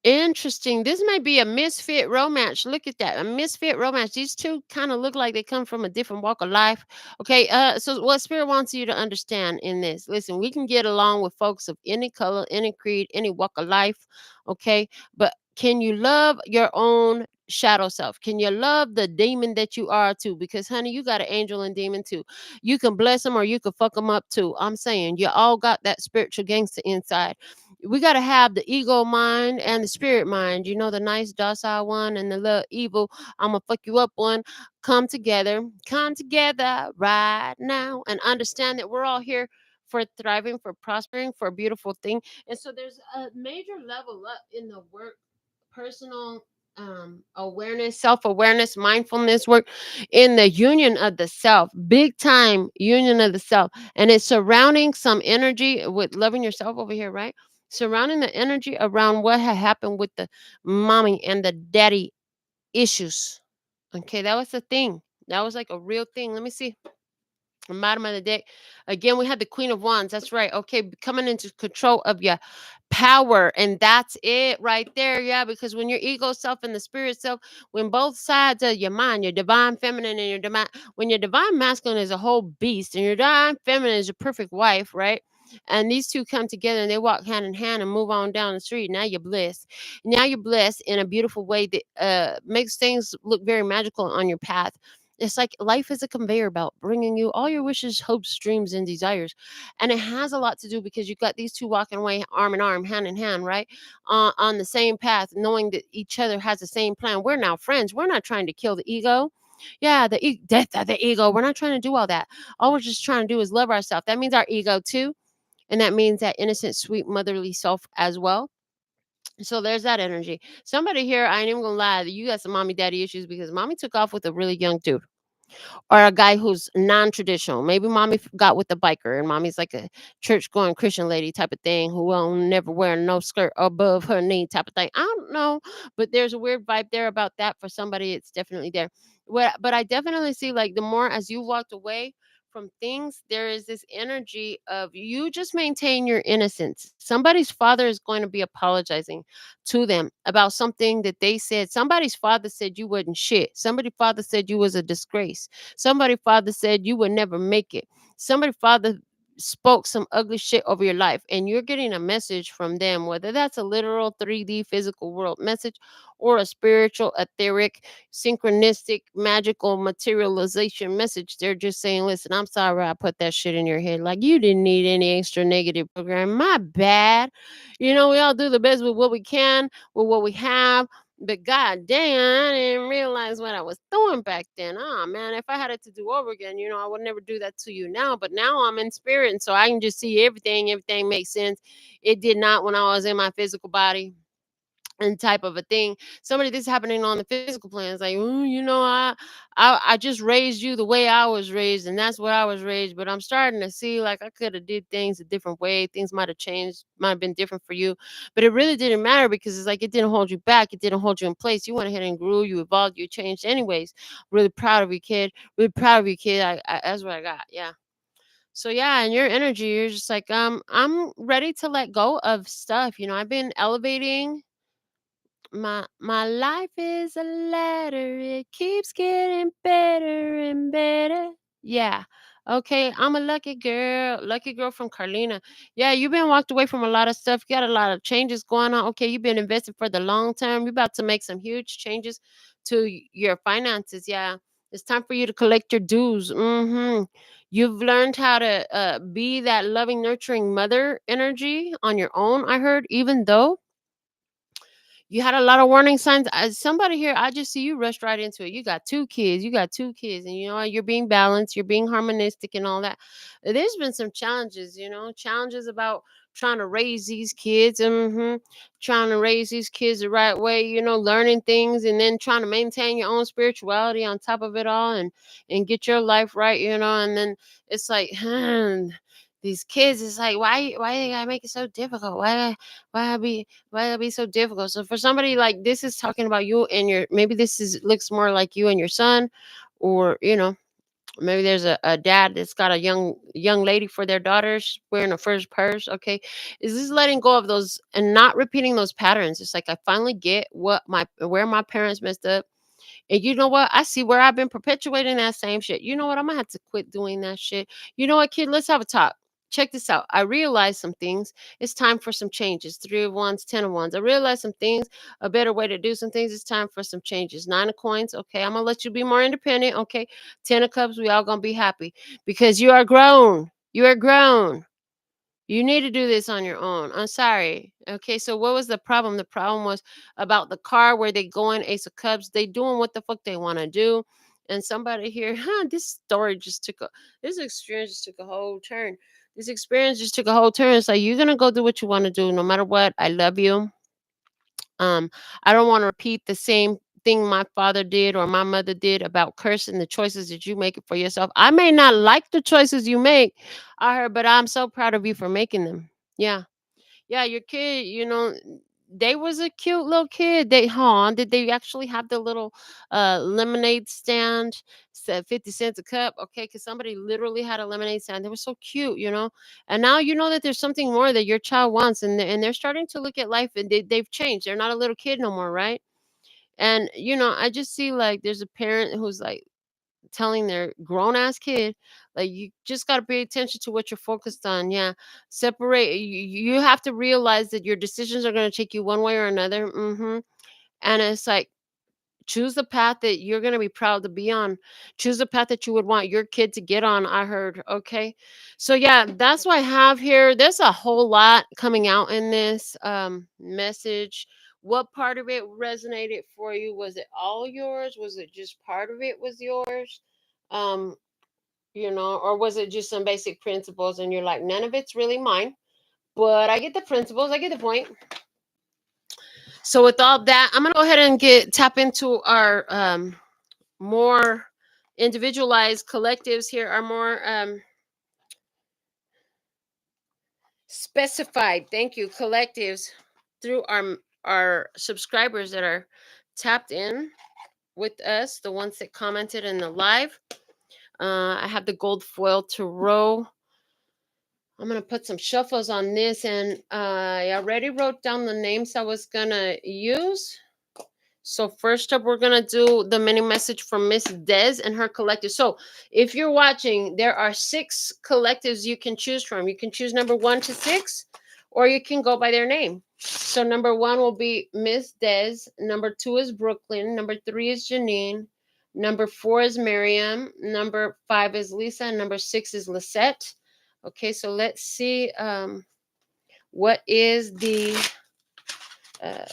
Interesting. This might be a misfit romance. Look at that. A misfit romance. These two kind of look like they come from a different walk of life. Okay. So what spirit wants you to understand in this? Listen, we can get along with folks of any color, any creed, any walk of life. Okay. But can you love your own shadow self? Can you love the demon that you are too? Because honey, you got an angel and demon too. You can bless them or you can fuck them up too. I'm saying you all got that spiritual gangster inside. We got to have the ego mind and the spirit mind, the nice docile one and the little evil, I'm gonna fuck you up one. Come together right now and understand that we're all here for thriving, for prospering, for a beautiful thing. And so there's a major level up in the work, personal awareness, self-awareness, mindfulness work in the union of the self, big time union of the self. And it's surrounding some energy with loving yourself over here, right? Surrounding the energy around what had happened with the mommy and the daddy issues. Okay, that was the thing. That was like a real thing. Let me see. Bottom of the deck. Again, we had the Queen of Wands. That's right. Okay, coming into control of your power. And that's it right there. Yeah, because when your ego self and the spirit self, when both sides of your mind, your divine feminine and your divine, when your divine masculine is a whole beast and your divine feminine is your perfect wife, right? And these two come together and they walk hand in hand and move on down the street. Now you're blessed. Now you're blessed in a beautiful way that makes things look very magical on your path. It's like life is a conveyor belt bringing you all your wishes, hopes, dreams, and desires. And it has a lot to do because you've got these two walking away arm in arm, hand in hand, right? On the same path, knowing that each other has the same plan. We're now friends. We're not trying to kill the ego. Yeah, death of the ego. We're not trying to do all that. All we're just trying to do is love ourselves. That means our ego too. And that means that innocent, sweet, motherly self as well. So there's that energy. Somebody here, I ain't even gonna lie, you got some mommy daddy issues because mommy took off with a really young dude or a guy who's non-traditional. Maybe mommy got with the biker and mommy's like a church-going Christian lady type of thing who will never wear no skirt above her knee type of thing. I don't know, but there's a weird vibe there about that for somebody. It's definitely there. But I definitely see like the more as you walked away from things, there is this energy of you just maintain your innocence. Somebody's father is going to be apologizing to them about something that they said. Somebody's father said you wasn't shit. Somebody's father said you was a disgrace. Somebody father said you would never make it. Somebody father spoke some ugly shit over your life and you're getting a message from them, whether that's a literal 3D physical world message or a spiritual, etheric, synchronistic, magical materialization message. They're just saying, listen, I'm sorry I put that shit in your head. Like you didn't need any extra negative program. My bad. We all do the best with what we can, with what we have. But god damn, I didn't realize what I was doing back then. Oh man, if I had it to do over again, I would never do that to you now. But now I'm in spirit, and so I can just see everything. Everything makes sense. It did not when I was in my physical body and type of a thing. Somebody this happening on the physical plan is like, "Ooh, I just raised you the way I was raised, and that's what I was raised. But I'm starting to see like I could have did things a different way. Things might have changed, might have been different for you, but it really didn't matter because it's like it didn't hold you back. It didn't hold you in place. You went ahead and grew. You evolved. You changed anyways. Really proud of you, kid. Really proud of you, kid. That's what I got. Yeah. So yeah, and your energy, you're just like, I'm ready to let go of stuff. I've been elevating my life is a ladder. It keeps getting better and better. Yeah. Okay, I'm a lucky girl from Carlina. Yeah, you've been walked away from a lot of stuff. You got a lot of changes going on. Okay, you've been invested for the long term. You're about to make some huge changes to your finances. Yeah, it's time for you to collect your dues. You've learned how to be that loving, nurturing mother energy on your own. I heard, even though you had a lot of warning signs. As somebody here, I just see you rushed right into it. You got two kids. You got two kids, and you're being balanced. You're being harmonistic and all that. There's been some challenges. Challenges about trying to raise these kids. Trying to raise these kids the right way. Learning things, and then trying to maintain your own spirituality on top of it all, and get your life right. And then it's like, these kids. It's like, why they gotta make it so difficult? Why I be why that be so difficult? So for somebody like this is talking about you and your maybe this is looks more like you and your son, or maybe there's a dad that's got a young lady for their daughters wearing a first purse. Okay, is this letting go of those and not repeating those patterns? It's like I finally get where my parents messed up. And you know what? I see where I've been perpetuating that same shit. You know what? I'm gonna have to quit doing that shit. You know what, kid? Let's have a talk. Check this out. I realized some things. It's time for some changes. Three of wands, 10 of wands. I realized some things. A better way to do some things. It's time for some changes. Nine of coins. Okay, I'm gonna let you be more independent. Okay, 10 of cups. We all gonna be happy because you are grown. You are grown. You need to do this on your own. I'm sorry. Okay, so what was the problem? The problem was about the car where they going, Ace of Cups. They doing what the fuck they want to do. And somebody here, this story just this experience just took a whole turn. This experience just took a whole turn. It's like, you're going to go do what you want to do no matter what. I love you. Um, I don't want to repeat the same thing my father did or my mother did about cursing the choices that you make for yourself. I may not like the choices you make, I heard, but I'm so proud of you for making them. Yeah. Yeah, your kid, they was a cute little kid. Did they actually have the little lemonade stand? Said 50 cents a cup. Okay, because somebody literally had a lemonade stand. They were so cute. And now you know that there's something more that your child wants, and they're starting to look at life, and they've changed. They're not a little kid no more, right? And I just see, like, there's a parent who's like telling their grown ass kid, like, you just got to pay attention to what you're focused on. Yeah, separate. You have to realize that your decisions are going to take you one way or another. And it's like, choose the path that you're going to be proud to be on. Choose the path that you would want your kid to get on, I heard. Okay, so yeah, that's what I have here. There's a whole lot coming out in this message. What part of it resonated for you? Was it all yours? Was it just part of it was yours? um or was it just some basic principles and you're like, none of it's really mine, but I get the principles, I get the point. So with all that, I'm gonna go ahead and tap into our more individualized collectives here, are more specified, thank you, collectives, through our subscribers that are tapped in with us, the ones that commented in the live. I have the gold foil tarot. I'm gonna put some shuffles on this, and I already wrote down the names I was gonna use. So first up, we're gonna do the mini message from Miss Des and her collective. So if you're watching, there are 6 collectives you can choose from. You can choose number 1 to 6, or you can go by their name. So number 1 will be Miss Des. Number 2 is Brooklyn. Number 3 is Janine. Number 4 is Miriam. Number 5 is Lisa. And number 6 is Lisette. Okay, so let's see what is the uh,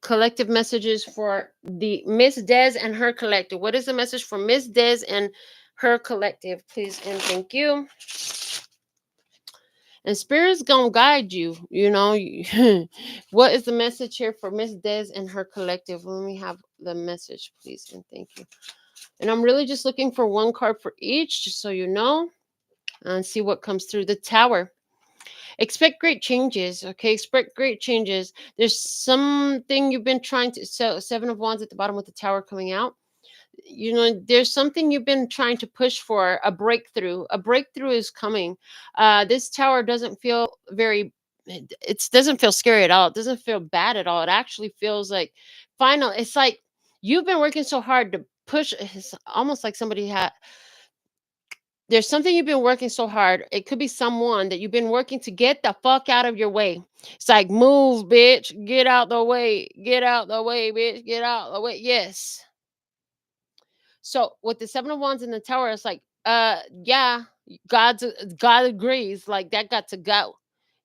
collective messages for the Miss Des and her collective. What is the message for Miss Des and her collective, please and thank you? And Spirit's gonna guide you. What is the message here for Miss Des and her collective? Let me have the message, please and thank you. And I'm really just looking for one card for each, just so you know, and see what comes through. The Tower. Expect great changes. Okay, expect great changes. There's something you've been trying to. So 7 of Wands at the bottom with the Tower coming out. There's something you've been trying to push for, a breakthrough. A breakthrough is coming. This Tower doesn't feel it doesn't feel scary at all. It doesn't feel bad at all. It actually feels like final. It's like you've been working so hard to push. It's almost like somebody had there's something you've been working so hard. It could be someone that you've been working to get the fuck out of your way. It's like, move, bitch. Get out the way. Get out the way, bitch. Get out the way. Yes. So with the 7 of Wands in the Tower, it's like, yeah, God agrees. Like, that got to go.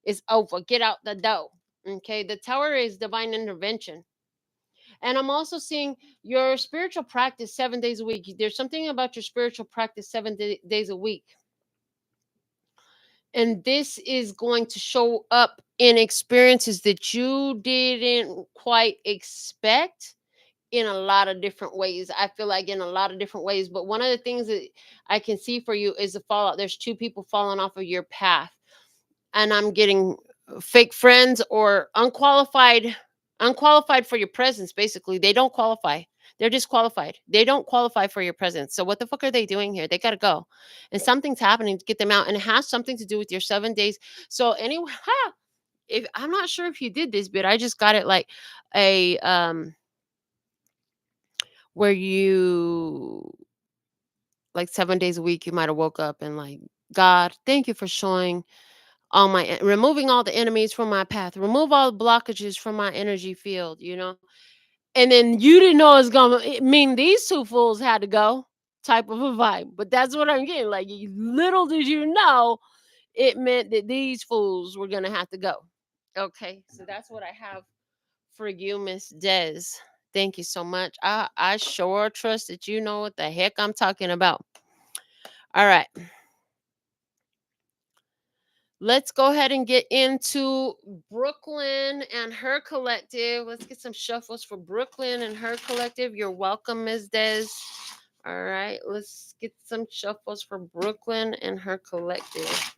It's over. Get out the door. Okay. The Tower is divine intervention. And I'm also seeing your spiritual practice 7 days a week. There's something about your spiritual practice 7 days a week. And this is going to show up in experiences that you didn't quite expect in a lot of different ways. I feel like in a lot of different ways. But one of the things that I can see for you is the fallout. There's 2 people falling off of your path. And I'm getting fake friends or unqualified for your presence. Basically, they don't qualify. They're disqualified. They don't qualify for your presence. So what the fuck are they doing here? They got to go. And something's happening to get them out. And it has something to do with your 7 days. So anyway, if I'm not sure if you did this, but I just got it like a where you, like, 7 days a week, you might have woke up and like, God, thank you for showing removing all the enemies from my path, remove all the blockages from my energy field. And then you didn't know it's gonna mean these 2 fools had to go, type of a vibe. But that's what I'm getting. Like, little did you know, it meant that these fools were going to have to go. Okay, so that's what I have for you, Miss Des. Thank you so much. I sure trust that you know what the heck I'm talking about. All right. Let's go ahead and get into Brooklyn and her collective. Let's get some shuffles for Brooklyn and her collective. You're welcome, Ms. Des. All right, let's get some shuffles for Brooklyn and her collective.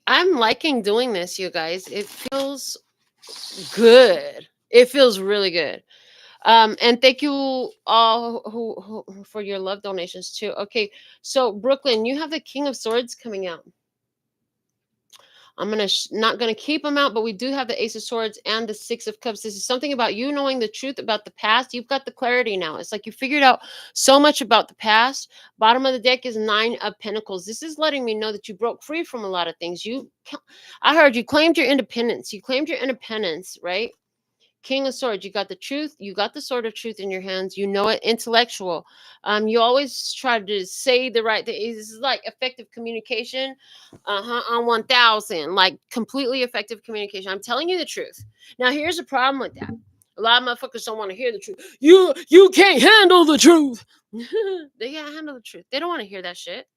I'm liking doing this, you guys. It feels good. It feels really good. And thank you all who for your love donations too. Okay, so Brooklyn, you have the King of Swords coming out. I'm not gonna keep them out, but we do have the Ace of Swords and the Six of Cups. This is something about you knowing the truth about the past. You've got the clarity now. It's like you figured out so much about the past. Bottom of the deck is Nine of Pentacles. This is letting me know that you broke free from a lot of things. I heard you claimed your independence. You claimed your independence, right? King of Swords, you got the truth, you got the sword of truth in your hands, you know it, intellectual. You always try to say the right thing. This is like effective communication, on 1000, like completely effective communication. I'm telling you the truth. Now, here's a problem with that. A lot of motherfuckers don't want to hear the truth. You can't handle the truth. They can't handle the truth. They don't want to hear that shit.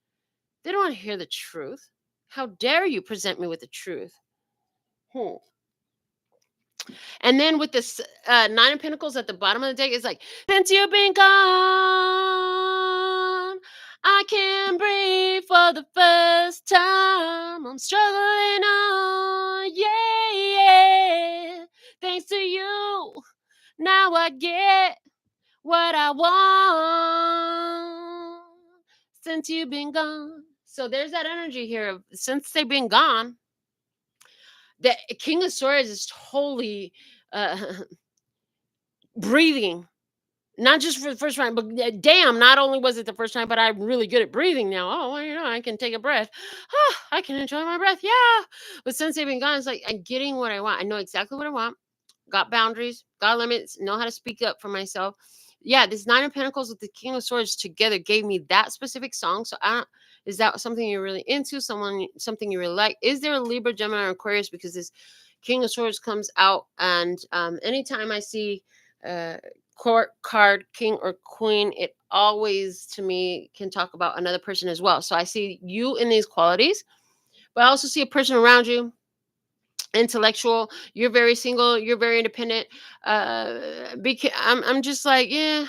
They don't want to hear the truth. How dare you present me with the truth? And then with this Nine of Pentacles at the bottom of the deck, it's like, since you've been gone, I can breathe for the first time. I'm struggling on, yeah. Thanks to you, now I get what I want. Since you've been gone. So there's that energy here of since they've been gone. The King of Swords is totally uh, breathing, not just for the first time, but damn, not only was it the first time, but I'm really good at breathing now. Oh, well, I can take a breath. Oh, I can enjoy my breath. Yeah. But since they've been gone, it's like I'm getting what I want. I know exactly what I want. Got boundaries, got limits, know how to speak up for myself. Yeah, this Nine of Pentacles with the King of Swords together gave me that specific song. So I don't, is that something you're really into? Something you really like? Is there a Libra, Gemini, or Aquarius? Because this King of Swords comes out, and anytime I see court card, king or queen, it always to me can talk about another person as well. So I see you in these qualities, but I also see a person around you, intellectual. You're very single, you're very independent. Because I'm just like, yeah,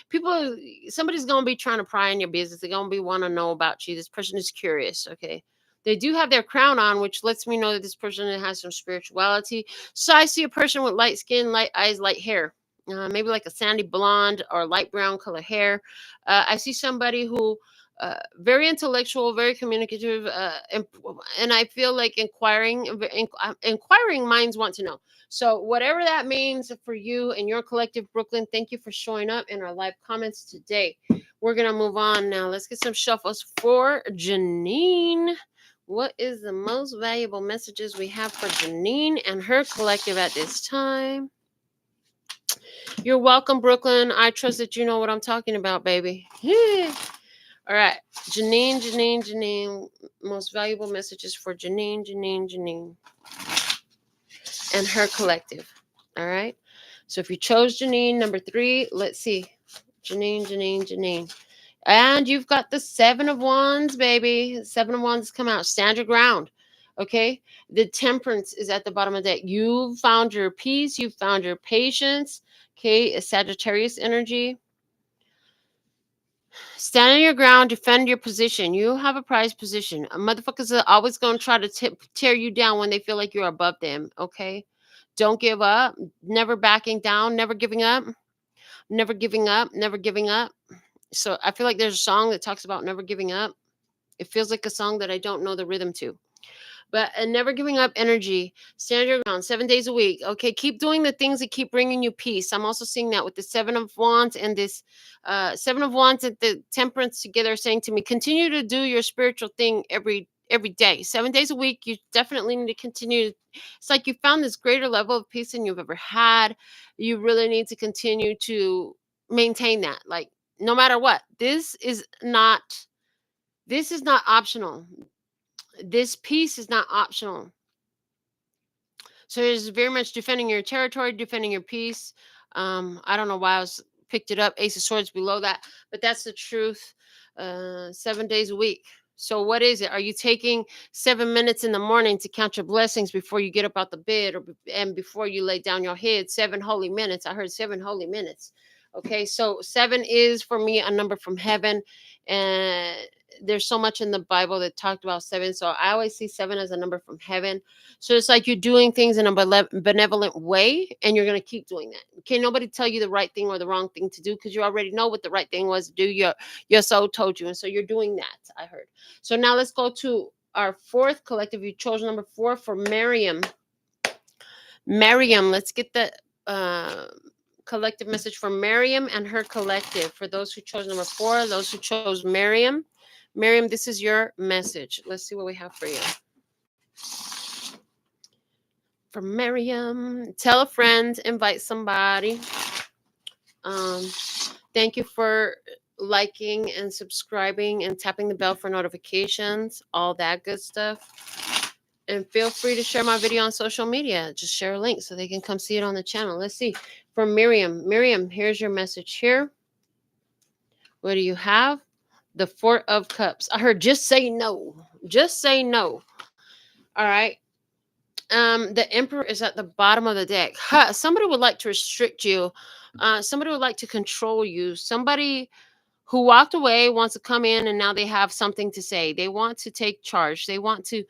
people, somebody's gonna be trying to pry in your business. They're gonna be want to know about you. This person is curious. Okay, they do have their crown on, which lets me know that this person has some spirituality. So I see a person with light skin, light eyes, light hair, maybe like a sandy blonde or light brown color hair. I see somebody who very intellectual, very communicative, and I feel like inquiring minds want to know. So whatever that means for you and your collective, Brooklyn, thank you for showing up in our live comments today. We're gonna move on now. Let's get some shuffles for Janine. What is the most valuable messages we have for Janine and her collective at this time? You're welcome, Brooklyn. I trust that you know what I'm talking about, baby. All right, Janine. Most valuable messages for Janine, and her collective. All right. So if you chose Janine, number 3, let's see. Janine. And you've got the 7 of Wands, baby. 7 of Wands come out. Stand your ground. Okay. The Temperance is at the bottom of that. You found your peace. You found your patience. Okay. A Sagittarius energy. Stand on your ground, defend your position. You have a prized position. Motherfuckers are always going to try to tear you down when they feel like you're above them, okay? Don't give up. Never backing down. Never giving up. Never giving up. Never giving up. So I feel like there's a song that talks about never giving up. It feels like a song that I don't know the rhythm to. But a never giving up energy. Stand your ground 7 days a week. Okay, keep doing the things that keep bringing you peace. I'm also seeing that with the 7 of Wands and this 7 of Wands and the Temperance together, saying to me, continue to do your spiritual thing every day, 7 days a week. You definitely need to continue. It's like you found this greater level of peace than you've ever had. You really need to continue to maintain that. Like no matter what, this is not This is not optional. This piece is not optional. So it's very much defending your territory, defending your peace. I don't know why I was picked it up. Ace of Swords below that, but that's the truth. 7 days a week. So what is it? Are you taking 7 minutes in the morning to count your blessings before you get up out the bed, and before you lay down your head? 7 holy minutes. I heard 7 holy minutes. Okay, so seven is for me a number from heaven, and there's so much in the Bible that talked about seven. So I always see seven as a number from heaven. So it's like you're doing things in a benevolent way, and you're going to keep doing that. Can nobody tell you the right thing or the wrong thing to do, because you already know what the right thing was to do. Your soul told you, and so you're doing that, I heard. So now let's go to our fourth collective. You chose number 4 for Miriam. Miriam, let's get the collective message for Miriam and her collective. For those who chose number 4, those who chose Miriam. Miriam, this is your message. Let's see what we have for you. For Miriam, tell a friend, invite somebody. Thank you for liking and subscribing and tapping the bell for notifications, all that good stuff. And feel free to share my video on social media. Just share a link so they can come see it on the channel. Let's see. From Miriam. Miriam, here's your message here. What do you have? The 4 of Cups. I heard just say no. Just say no. All right. The Emperor is at the bottom of the deck. Somebody would like to restrict you. Somebody would like to control you. Somebody who walked away wants to come in, and now they have something to say. They want to take charge. They want to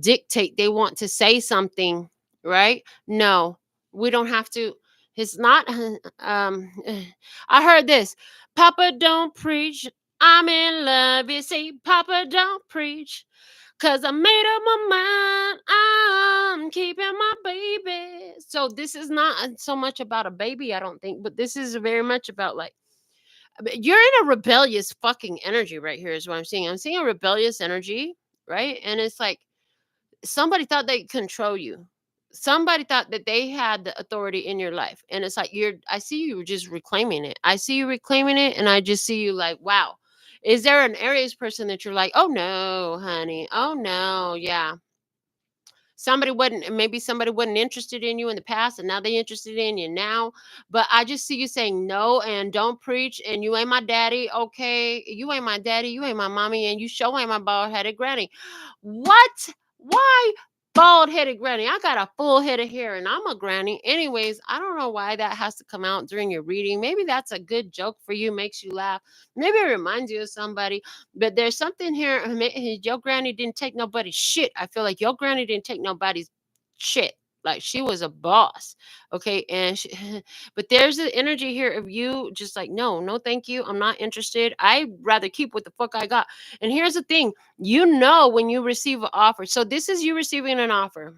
dictate. They want to say something, right? No, we don't have to. It's not. I heard this. Papa don't preach. I'm in love. You see, Papa don't preach. 'Cause I made up my mind, I'm keeping my baby. So this is not so much about a baby, I don't think, but this is very much about, like, you're in a rebellious fucking energy right here is what I'm seeing. I'm seeing a rebellious energy, right? And it's like somebody thought they could control you. Somebody thought that they had the authority in your life. And it's like I see you just reclaiming it. I see you reclaiming it, and I just see you like, wow. Is there an Aries person that you're like, oh no, honey? Oh no, yeah. Maybe somebody wasn't interested in you in the past, and now they interested in you now. But I just see you saying no and don't preach, and you ain't my daddy. Okay, you ain't my daddy, you ain't my mommy, and you sure ain't my bald-headed granny. What? Why bald-headed granny? I got a full head of hair, and I'm a granny. Anyways, I don't know why that has to come out during your reading. Maybe that's a good joke for you, makes you laugh. Maybe it reminds you of somebody. But there's something here. Your granny didn't take nobody's shit. I feel like your granny didn't take nobody's shit. Like, she was a boss. Okay. But there's an energy here of you just like, no, no, thank you. I'm not interested. I'd rather keep what the fuck I got. And here's the thing, when you receive an offer. So this is you receiving an offer.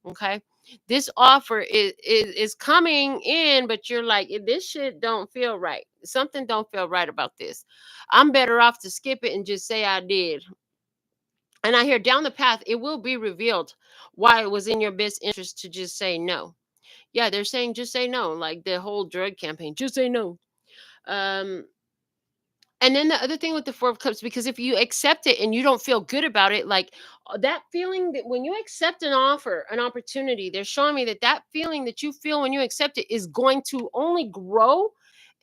Okay. This offer is coming in, but you're like, this shit don't feel right. Something don't feel right about this. I'm better off to skip it and just say I did. And I hear down the path, it will be revealed why it was in your best interest to just say no. Yeah, they're saying just say no, like the whole drug campaign. Just say no. Um, and then the other thing with the 4 of Cups, because if you accept it and you don't feel good about it, like that feeling that when you accept an offer, an opportunity, they're showing me that that feeling that you feel when you accept it is going to only grow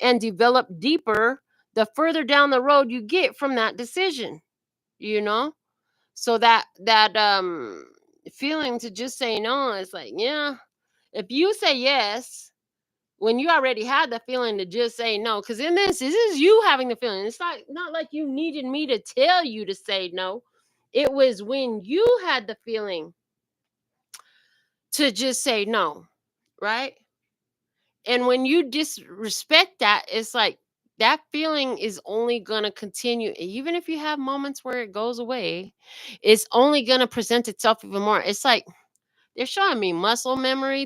and develop deeper the further down the road you get from that decision, you know? So that feeling to just say no, it's like, yeah, if you say yes, when you already had the feeling to just say no, because in this is you having the feeling. It's not like you needed me to tell you to say no. It was when you had the feeling to just say no, right? And when you disrespect that, it's like that feeling is only going to continue. Even if you have moments where it goes away, it's only going to present itself even more. It's like they're showing me muscle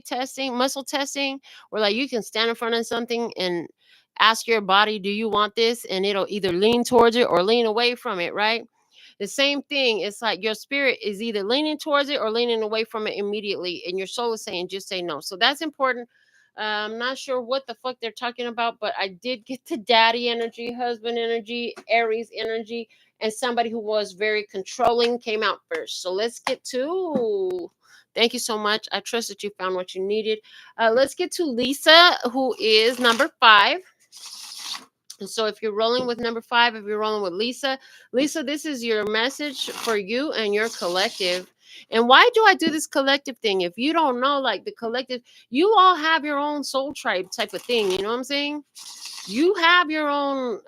testing, where like you can stand in front of something and ask your body, do you want this? And it'll either lean towards it or lean away from it, right? The same thing. It's like your spirit is either leaning towards it or leaning away from it immediately. And your soul is saying, just say no. So that's important. I'm not sure what the fuck they're talking about, but I did get the daddy energy, husband energy, Aries energy, and somebody who was very controlling came out first. So let's get to. Thank you so much. I trust that you found what you needed. Let's get to Lisa, who is number 5. And so if you're rolling with number 5, if you're rolling with Lisa, this is your message for you and your collective. And why do I do this collective thing? If you don't know, like the collective, you all have your own soul tribe type of thing. You know what I'm saying? You have your own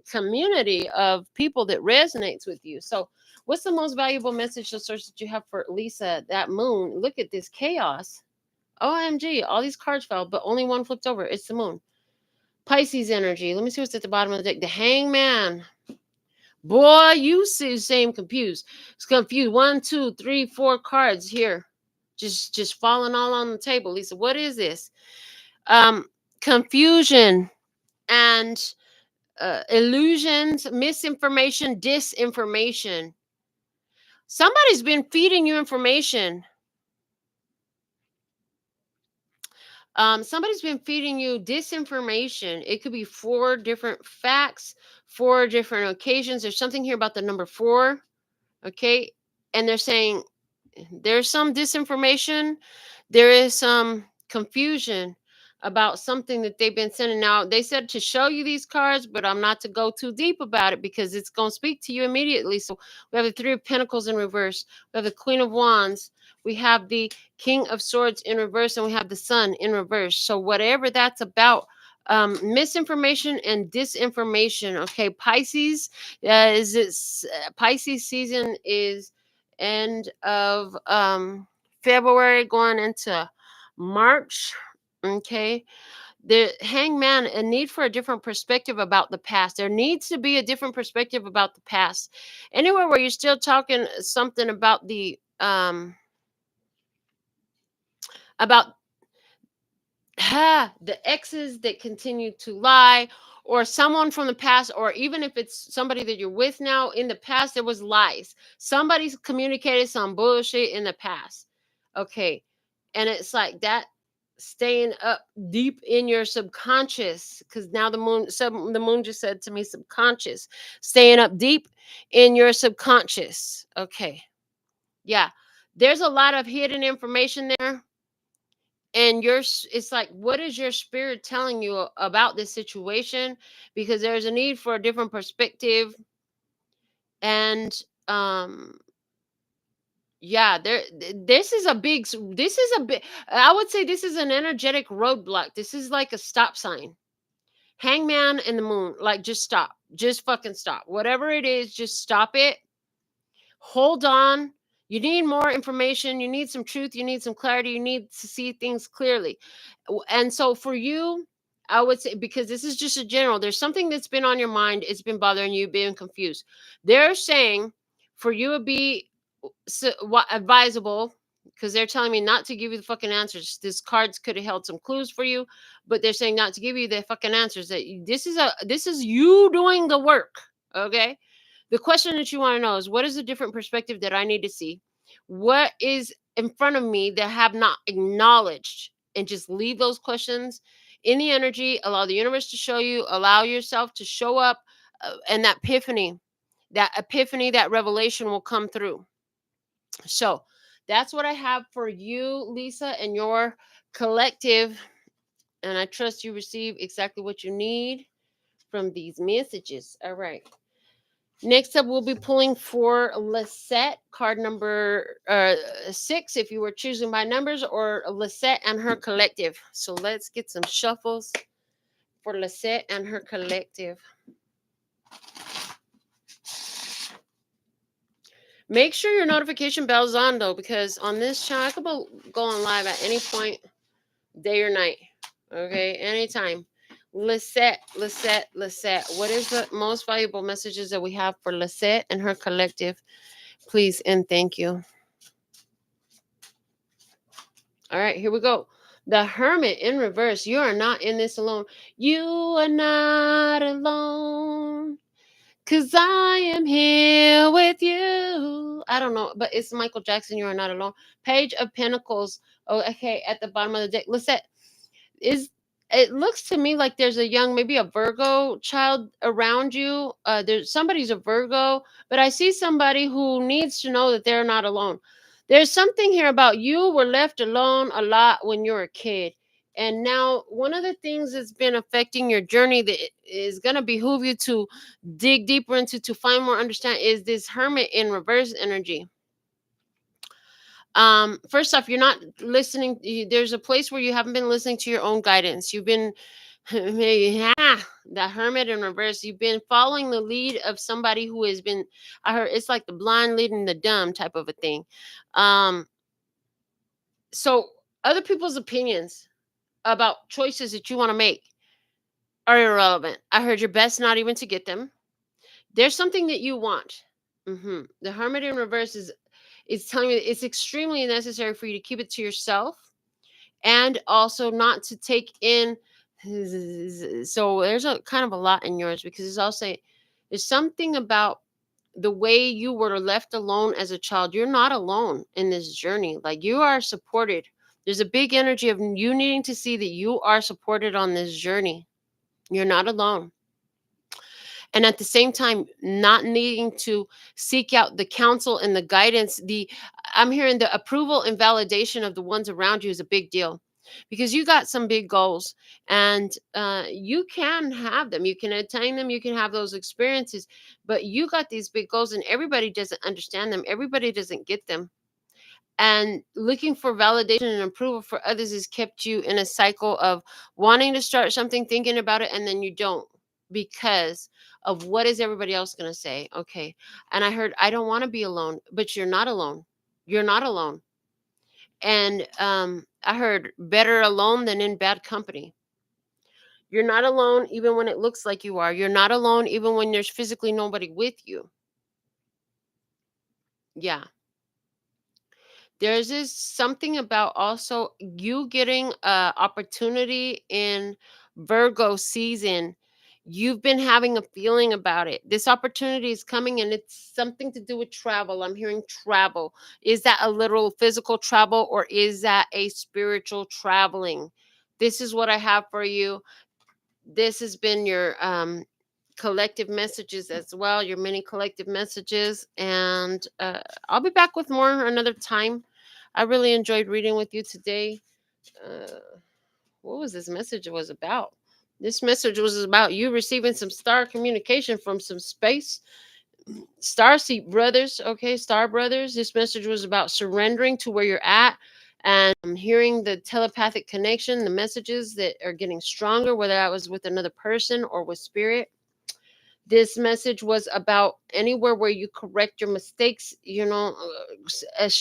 community of people that resonates with you. So what's the most valuable message or source that you have for Lisa, that moon? Look at this chaos. OMG, all these cards fell, but only one flipped over. It's the moon. Pisces energy. Let me see what's at the bottom of the deck. The Hangman. Boy, you see, same confused. It's confused. 1, 2, 3, 4 cards here, just falling all on the table. Lisa, what is this? Confusion and illusions, misinformation, disinformation. Somebody's been feeding you information. Somebody's been feeding you disinformation. It could be 4 different facts, 4 different occasions. There's something here about the number 4. Okay. And they're saying there's some disinformation. There is some confusion about something that they've been sending out. They said to show you these cards, but I'm not to go too deep about it because it's going to speak to you immediately. So we have the 3 of Pentacles in reverse. We have the Queen of Wands. We have the King of Swords in reverse, and we have the Sun in reverse. So whatever that's about, misinformation and disinformation. Okay, Pisces Pisces season is end of February going into March. Okay, the Hangman, a need for a different perspective about the past. There needs to be a different perspective about the past. Anywhere where you're still talking something about the about the exes that continue to lie, or someone from the past, or even if it's somebody that you're with now, in the past there was lies. Somebody's communicated some bullshit in the past. Okay. And it's like that, staying up deep in your subconscious, because now the moon just said to me subconscious, staying up deep in your subconscious. Okay. Yeah, there's a lot of hidden information there, and it's like, what is your spirit telling you about this situation? Because there's a need for a different perspective. And yeah, this is a big, I would say this is an energetic roadblock. This is like a stop sign. Hangman and the moon, like, just stop, just fucking stop, whatever it is, just stop it. Hold on. You need more information. You need some truth. You need some clarity. You need to see things clearly. And so for you, I would say, because this is just a general, there's something that's been on your mind. It's been bothering you, being confused. They're saying for you to be advisable, because they're telling me not to give you the fucking answers. This cards could have held some clues for you, but they're saying not to give you the fucking answers. That this is you doing the work. Okay. The question that you want to know is, what is the different perspective that I need to see? What is in front of me that I have not acknowledged? And just leave those questions in the energy. Allow the universe to show you. Allow yourself to show up, and that epiphany, that revelation will come through. So that's what I have for you, Lisa, and your collective. And I trust you receive exactly what you need from these messages. All right. Next up, we'll be pulling for Lisette, card number 6, if you were choosing by numbers, or Lisette and her collective. So let's get some shuffles for Lisette and her collective. Make sure your notification bell's on, though, because on this channel, I could go on live at any point, day or night. Okay, anytime. Lisette. What is the most valuable messages that we have for Lisette and her collective? Please and thank you. All right, here we go. The Hermit in reverse. You are not in this alone. You are not alone, 'cause I am here with you. I don't know, but it's Michael Jackson. You are not alone. Page of Pentacles. Oh, okay, at the bottom of the deck. Lisette, is it looks to me like there's a young, maybe a Virgo child around you. There's somebody's a Virgo, but I see somebody who needs to know that they're not alone. There's something here about you were left alone a lot when you were a kid. And now one of the things that's been affecting your journey that is going to behoove you to dig deeper into to find more understand is this Hermit in reverse energy. First off, you're not listening. There's a place where you haven't been listening to your own guidance. You've been the Hermit in reverse. You've been following the lead of somebody who has been, I heard it's like the blind leading the dumb type of a thing. um so other people's opinions about choices that you want to make are irrelevant. I heard your best not even to get them. There's something that you want. The Hermit in reverse is telling me that it's extremely necessary for you to keep it to yourself, and also not to take in. So there's a kind of a lot in yours, because it's also there's something about the way you were left alone as a child. You're not alone in this journey. Like, you are supported. There's a big energy of you needing to see that you are supported on this journey. You're not alone. And at the same time, not needing to seek out the counsel and the guidance. The I'm hearing the approval and validation of the ones around you is a big deal, because you got some big goals, and you can have them, you can attain them, you can have those experiences, but you got these big goals and everybody doesn't understand them, everybody doesn't get them. And looking for validation and approval for others has kept you in a cycle of wanting to start something, thinking about it, and then you don't, because of what is everybody else going to say. Okay. And I heard, I don't want to be alone, but you're not alone. You're not alone. And I heard, better alone than in bad company. You're not alone even when it looks like you are. You're not alone even when there's physically nobody with you. Yeah. There's this something about also you getting a opportunity in Virgo season. You've been having a feeling about it. This opportunity is coming, and it's something to do with travel. I'm hearing travel. Is that a literal physical travel, or is that a spiritual traveling? This is what I have for you. This has been your collective messages as well, your mini collective messages. And I'll be back with more another time. I really enjoyed reading with you today. uh, what was this message was about? This message was about you receiving some star communication from some space starseed brothers. Okay, star brothers. This message was about surrendering to where you're at, and I'm hearing the telepathic connection, the messages that are getting stronger, whether that was with another person or with spirit. This message was about anywhere where you correct your mistakes,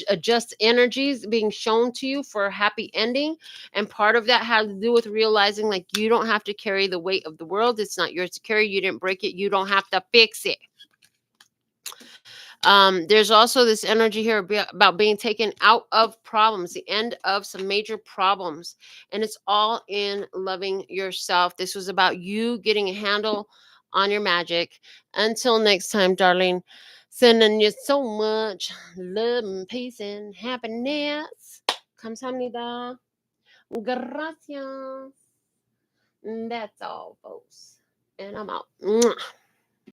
adjust energies being shown to you for a happy ending. And part of that had to do with realizing, like, you don't have to carry the weight of the world. It's not yours to carry. You didn't break it. You don't have to fix it. There's also this energy here about being taken out of problems, the end of some major problems, and it's all in loving yourself. This was about you getting a handle on your magic. Until next time, darling, sending you so much love and peace and happiness. Kamsahamnida. Gracias. That's all, folks. And I'm out. Mwah.